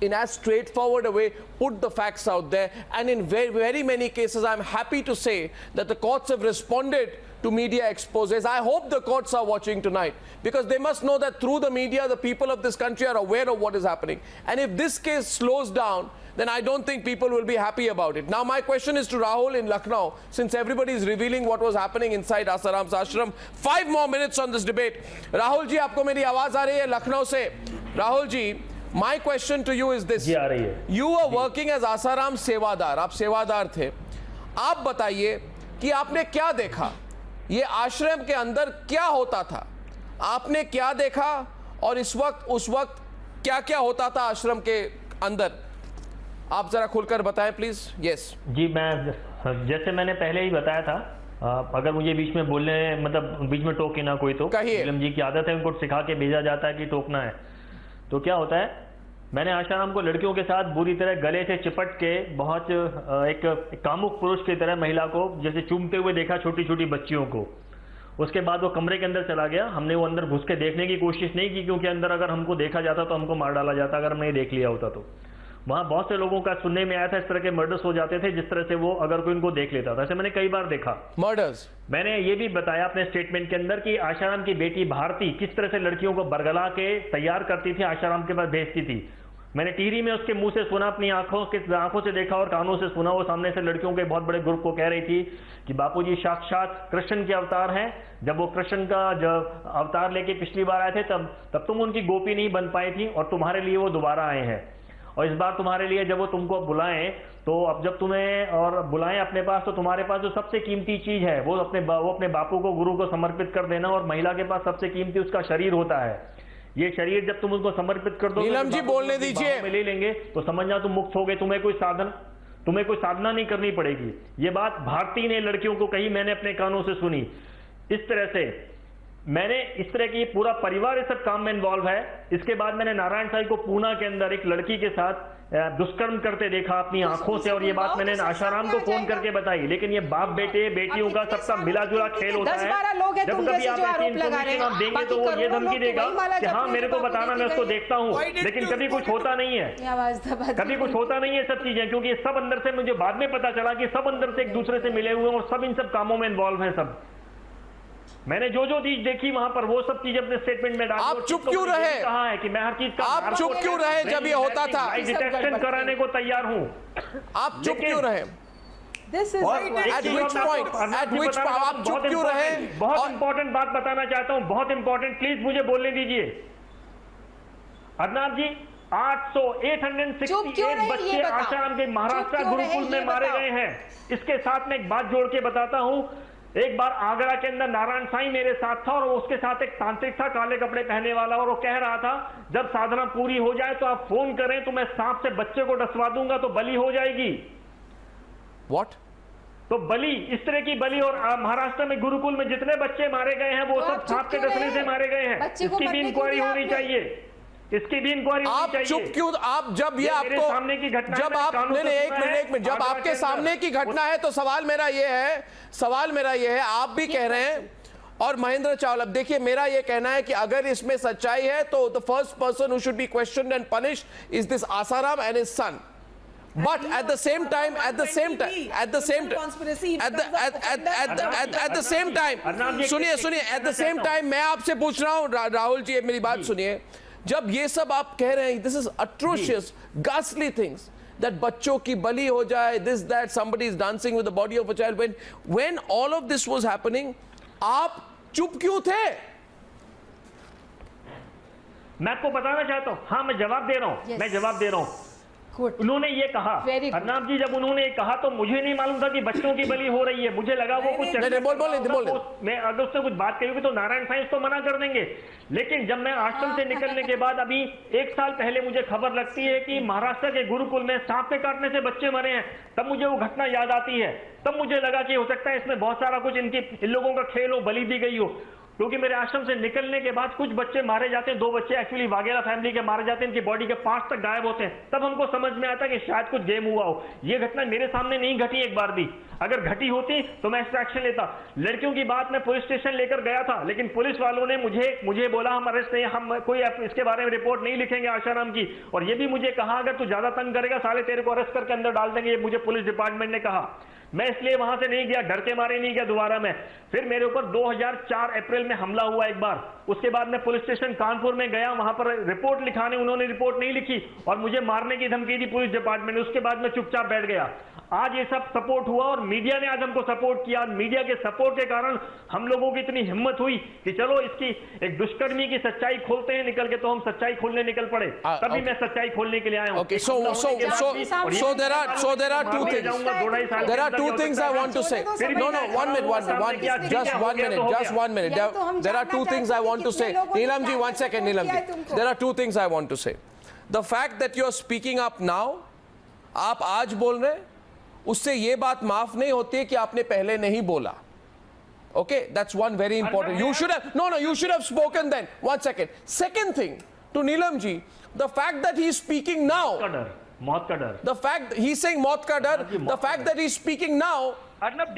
in as straightforward a way put the facts out there. And in very, very many cases, I'm happy to say that the courts have responded to media exposes. I hope the courts are watching tonight, because they must know that through the media, the people of this country are aware of what is happening. And if this case slows down, then I don't think people will be happy about it. Now, my question is to Rahul in Lucknow, since everybody is revealing what was happening inside Asaram's ashram. 5 more minutes on this debate. Rahul ji, aapko meri awaaz aa rahi hai Lucknow se? Rahul ji, my question to you is this. जी, आ रही है. You were working as Asaram सेवादार, आप सेवादार थे. आप बताइए कि आपने क्या देखा, ये आश्रम के अंदर क्या होता था, आपने क्या देखा, और उस वक्त क्या क्या होता था आश्रम के अंदर, आप जरा खुलकर बताएं प्लीज. यस जी, मैं जैसे मैंने पहले ही बताया था, अगर मुझे बीच में बोलने मतलब बीच में टोके ना कोई, तो नीलम जी की आदत है, उनको सिखा के भेजा जाता है कि टोकना है. तो क्या होता है, मैंने आशाराम को लड़कियों के साथ बुरी तरह गले से चिपट के बहुत एक कामुक पुरुष की तरह महिला को जैसे चूमते हुए देखा, छोटी छोटी बच्चियों को. उसके बाद वो कमरे के अंदर चला गया. हमने वो अंदर घुस के देखने की कोशिश नहीं की, क्योंकि अंदर अगर हमको देखा जाता तो हमको मार डाला जाता अगर हमने देख लिया होता. तो वहां बहुत से लोगों का सुनने में आया था इस तरह के मर्डर्स हो जाते थे, जिस तरह से वो अगर कोई उनको देख लेता था. ऐसे मैंने कई बार देखा मर्डर्स. मैंने ये भी बताया अपने स्टेटमेंट के अंदर कि आशाराम की बेटी भारती किस तरह से लड़कियों को बरगला के तैयार करती थी, आशाराम के पास भेजती थी. मैंने टिहरी में उसके मुंह से सुना, अपनी आंखों से देखा और कानों से सुना. वो सामने से लड़कियों के बहुत बड़े ग्रुप को कह रही थी कि बापूजी साक्षात कृष्ण के अवतार हैं. जब वो कृष्ण का जब अवतार लेके पिछली बार आए थे तब तुम उनकी गोपी नहीं बन पाई थी, और तुम्हारे लिए वो दोबारा आए हैं. और इस बार तुम्हारे लिए जब वो तुमको बुलाएं, तो अब जब तुम्हें और बुलाएं अपने पास, तो तुम्हारे पास जो सबसे कीमती चीज है वो अपने बापू को, गुरु को समर्पित कर देना. और महिला के पास सबसे कीमती उसका शरीर होता है. ये शरीर जब तुम उनको समर्पित कर दो, नीलम जी बोलने दीजिए, ले लेंगे तो समझना तुम मुक्त हो गए. तुम्हें कोई साधना नहीं करनी पड़ेगी. ये बात भारती ने लड़कियों को कही, मैंने अपने कानों से सुनी. इस तरह से मैंने इस तरह की पूरा परिवार इस सब काम में इन्वॉल्व है. इसके बाद मैंने नारायण साई को पूना के अंदर एक लड़की के साथ दुष्कर्म करते देखा अपनी आंखों से, और ये बात मैंने आशाराम को फोन करके बताई. लेकिन ये बाप बेटे बेटियों का सबका मिला जुला खेल होता है. जब कभी आप ऐसी इन्फॉर्मेशन आप देंगे तो वो ये धमकी देगा कि हाँ मेरे को बताना, मैं उसको देखता हूँ. लेकिन कभी कुछ होता नहीं है, कभी कुछ होता नहीं है सब चीजें, क्योंकि सब अंदर से मुझे बाद में पता चला कि सब अंदर से एक दूसरे से मिले हुए हैं और सब इन सब कामों में इन्वॉल्व है. सब मैंने जो चीज देखी वहां पर वो सब चीज अपने स्टेटमेंट में डाली. आप चुप क्यों रहे? कहा है कि मैं हर चीज का, आप चुप क्यों रहे जब ये होता था? डिटेक्शन कराने को तैयार हूं. आप चुप क्यों रहे? This is at which point आप चुप क्यों रहे? बहुत इंपॉर्टेंट बात बताना चाहता हूं, बहुत इंपॉर्टेंट. प्लीज मुझे बोलने दीजिए. अर्नाब जी, 868 बच्चे आसाराम के महाराष्ट्र गुरुकुल में मारे गए हैं. इसके साथ में एक बात जोड़ के बताता हूं. एक बार आगरा के अंदर नारायण साईं मेरे साथ था, और उसके साथ एक तांत्रिक था काले कपड़े पहने वाला, और वो कह रहा था जब साधना पूरी हो जाए तो आप फोन करें तो मैं सांप से बच्चे को डसवा दूंगा तो बलि हो जाएगी. What? तो बलि, इस तरह की बलि. और महाराष्ट्र में गुरुकुल में जितने बच्चे मारे गए हैं वो सब सांप के डसने से मारे गए हैं. इसकी भी इंक्वायरी होनी चाहिए. इसकी भी इंक्वायरी होनी चाहिए. चुप क्यों? आप जब ये आपको सामने की घटना, जब आप नहीं, एक मिनट, जब आपके सामने की घटना है तो सवाल मेरा ये है, आप भी कह रहे हैं और महेंद्र चावला, देखिए मेरा ये कहना है कि अगर इसमें सच्चाई है तो the first person who should be questioned and punished is this Asaram and his son. But at the same time, मैं आपसे पूछ रहा हूं राहुल जी, मेरी बात सुनिए. जब ये सब आप कह रहे हैं, this is atrocious, ghastly things, that बच्चों की बलि हो जाए, this that somebody is dancing with the body of a child, when all of this was happening, आप चुप क्यों थे? मैं आपको बताना चाहता हूँ, हाँ मैं जवाब दे रहा हूँ, मैं जवाब दे रहा हूँ। उन्होंने ये कहा, अर्नाब जी जब उन्होंने ये कहा तो मुझे नहीं मालूम था कि बच्चों की बलि हो रही है, मुझे लगा वो कुछ मैं अगर उससे कुछ बात करूंगी तो नारायण साईं उसको मना कर देंगे। लेकिन जब मैं आश्रम से निकलने के बाद अभी 1 साल पहले मुझे खबर लगती है कि महाराष्ट्र के गुरुकुल में सांप के काटने से बच्चे मरे हैं, तब मुझे वो घटना याद आती है। तब मुझे लगा कि हो सकता है इसमें बहुत सारा कुछ इन लोगों का खेल हो, बलि दी गई हो, क्योंकि मेरे आश्रम से निकलने के बाद कुछ बच्चे मारे जाते हैं, 2 बच्चे एक्चुअली वाघेला फैमिली के मारे जाते हैं, इनकी बॉडी के पार्ट्स तक गायब होते हैं। तब हमको समझ में आता है कि शायद कुछ गेम हुआ हो। ये घटना मेरे सामने नहीं घटी एक बार भी, अगर घटी होती तो मैं इसका एक्शन लेता। लड़कियों की बात मैं पुलिस स्टेशन लेकर गया था, लेकिन पुलिस वालों ने मुझे बोला हम अरेस्ट नहीं, हम कोई इसके बारे में रिपोर्ट नहीं लिखेंगे आशाराम की। और ये भी मुझे कहा अगर तू ज्यादा तंग करेगा साले तेरे को अरेस्ट करके अंदर डाल देंगे, ये मुझे पुलिस डिपार्टमेंट ने कहा। मैं इसलिए वहां से नहीं गया, डर के मारे नहीं गया दोबारा मैं। फिर मेरे ऊपर 2004 अप्रैल में हमला हुआ एक बार, उसके बाद मैं पुलिस स्टेशन कानपुर में गया, वहां पर रिपोर्ट लिखाने, उन्होंने रिपोर्ट नहीं लिखी और मुझे मारने की धमकी दी पुलिस डिपार्टमेंट ने। उसके बाद मैं चुपचाप बैठ गया। आज ये सब सपोर्ट हुआ और मीडिया ने आज हमको सपोर्ट किया। मीडिया के सपोर्ट के कारण हम लोगों की इतनी हिम्मत हुई कि चलो इसकी एक दुष्कर्मी की सच्चाई खोलते हैं निकल के, तो हम सच्चाई खोलने निकल पड़े। तभी मैं सच्चाई खोलने के लिए आया हूं। So there are two things. There are two things I want to say. No, 1 minute. Just 1 minute. There are two things I want to say. Neelam ji, 1 second, Neelam ji. There are two things I want to say. The fact that you are speaking up now, आप आज बोल रहे हैं, उससे ये बात माफ नहीं होती कि आपने पहले नहीं बोला। Okay, that's one very important. You should have spoken then. 1 second. Second thing, to Neelam ji, the fact that he is speaking now. मौत का डर. The fact he's saying मौत का डर. The fact that he's speaking now.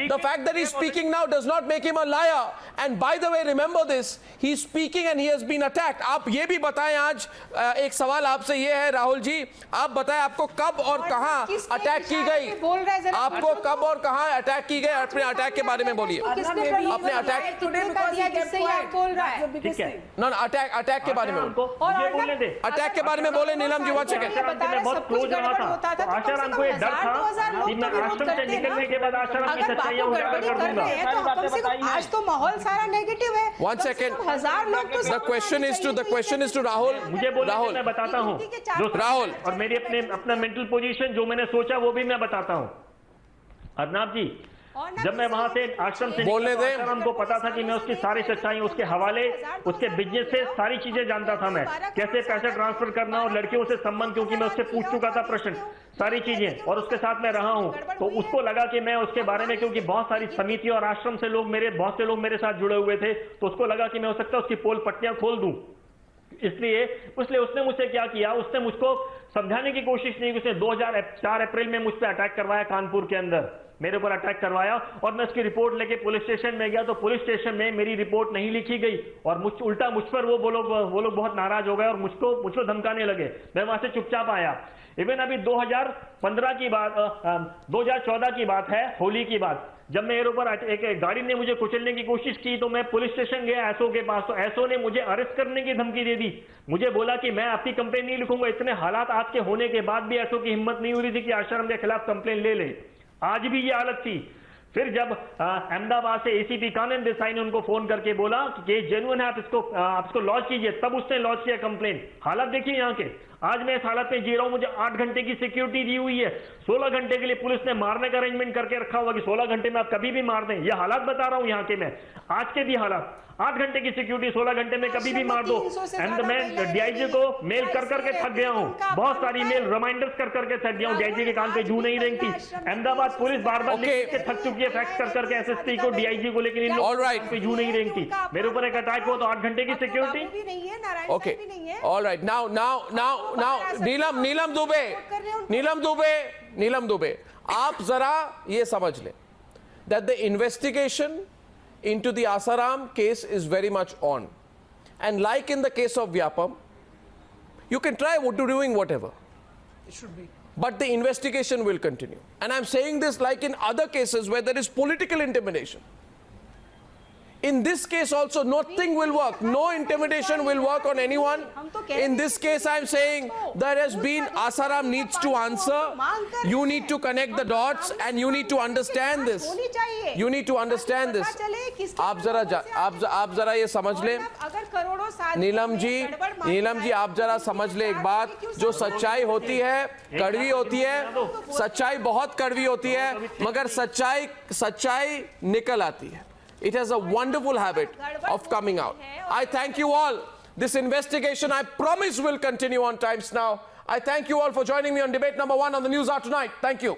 The fact that he's speaking now does not make him a liar. And by the way, remember this, he's speaking and he has been attacked. आप ये भी बताएं आज, एक सवाल आपसे ये है राहुल जी, आप बताएं आपको कब और कहां अटैक की गई, आपको कब और कहां अटैक की गई, अपने अटैक के बारे में बोलिए। अपने अटैक अटैक के बारे में, अटैक के बारे में बोले नीलम जी। 1 सेकंड। मैं बहुत क्लोज रहा था, आशाराम को ये डर था कि मैं आश्रम से निकलने के बाद आशाराम की सच्चाइयां उजागर कर दूंगा। आज तो माहौल सारा नेगेटिव है। 1 second. 1000 लोग तो The question is to Rahul. मुझे बोलने दे, मैं बताता हूँ राहुल, और मेरी अपना मेंटल पोजीशन जो मैंने सोचा वो भी मैं बताता हूँ। अर्नाब जी, जब मैं वहां से आश्रम से बोलने दे, हमको पता था कि मैं उसकी सारी सच्चाई, उसके हवाले, उसके बिजनेस से सारी चीजें जानता था। मैं कैसे पैसे ट्रांसफर करना और लड़कियों से संबंध, क्योंकि मैं उससे पूछ चुका था प्रश्न, सारी चीजें, और उसके साथ मैं रहा हूं। तो उसको लगा कि मैं उसके बारे में, क्योंकि बहुत सारी समिति और आश्रम से लोग बहुत से लोग मेरे साथ जुड़े हुए थे, तो उसको लगा कि मैं हो सकता है उसकी पोल पट्टियां खोल दूं। इसलिए उसने मुझसे क्या किया, उसने मुझको समझाने की कोशिश नहीं की। उसने 2004 अप्रैल में मुझ पर अटैक करवाया, कानपुर के अंदर मेरे ऊपर अटैक करवाया, और मैं उसकी रिपोर्ट लेके पुलिस स्टेशन में गया, तो पुलिस स्टेशन में मेरी रिपोर्ट नहीं लिखी गई और उल्टा मुझ पर वो लोग बहुत नाराज हो गए और मुझको धमकाने लगे। मैं वहां से चुपचाप आया। इवन अभी 2015 की बात, 2014 की बात है, होली की बात, जब मेरे ऊपर एक गाड़ी ने मुझे कुचलने की कोशिश की, तो मैं पुलिस स्टेशन गया एसओ के पास, तो एसओ ने मुझे अरेस्ट करने की धमकी दे दी। मुझे बोला कि मैं आपकी कंप्लेन नहीं लिखूंगा। इतने हालात आज के होने के बाद भी एसओ की हिम्मत नहीं हो रही थी कि आश्रम के खिलाफ कंप्लेन ले ले। आज भी ये हालत थी। फिर जब अहमदाबाद से एसीपी कानन देसाई ने उनको फोन करके बोला कि केस जेन्युइन है, आप इसको लॉन्च कीजिए, तब उसने लॉन्च किया कंप्लेन। हालात देखिए यहाँ के, आज मैं इस हालत में जी रहा हूं। मुझे 8 घंटे की सिक्योरिटी दी हुई है, 16 घंटे के लिए पुलिस ने मारने का अरेंजमेंट करके रखा हुआ कि 16 घंटे में आप कभी भी मार दें। ये हालात बता रहा हूं यहाँ के, मैं आज के भी हालात, 8 घंटे की सिक्योरिटी, 16 घंटे में कभी भी मार दो। एंड मैं डीआईजी को मेल कर करके थक गया हूँ, बहुत सारी मेल रिमाइंडर्स कर करके थक गया हूँ। डीआईजी के कान पे जू नहीं रेंगती। अहमदाबाद पुलिस बार बार थक चुकी है, फैक्स कर करके एसएसपी को, डीआईजी को, लेकिन इन लोगों पे जू नहीं रेंगती। मेरे ऊपर एक अटैक हो तो 8 घंटे की सिक्योरिटी। ओके, ऑलराइट, नाउ नीलम दुबे, आप जरा ये समझ लें that the investigation into the Asaram case is very much on, and like in the case of Vyapam, you can try doing whatever, it should be, but the investigation will continue. And I'm saying this like in other cases where there is political intimidation. In this case also, nothing will work. No intimidation will work on anyone. In this case, I'm saying there has been, Asaram needs to answer. You need to connect the dots and you need to understand this. You need to understand this. आप जरा ये समझ ले, नीलम जी आप जरा समझ ले एक बात, जो सच्चाई होती है कड़वी होती है, सच्चाई बहुत कड़वी होती है, मगर सच्चाई निकल आती है. It has a wonderful habit of coming out. I thank you all. This investigation, I promise, will continue on Times Now. I thank you all for joining me on debate number 1 on the News Hour tonight. Thank you.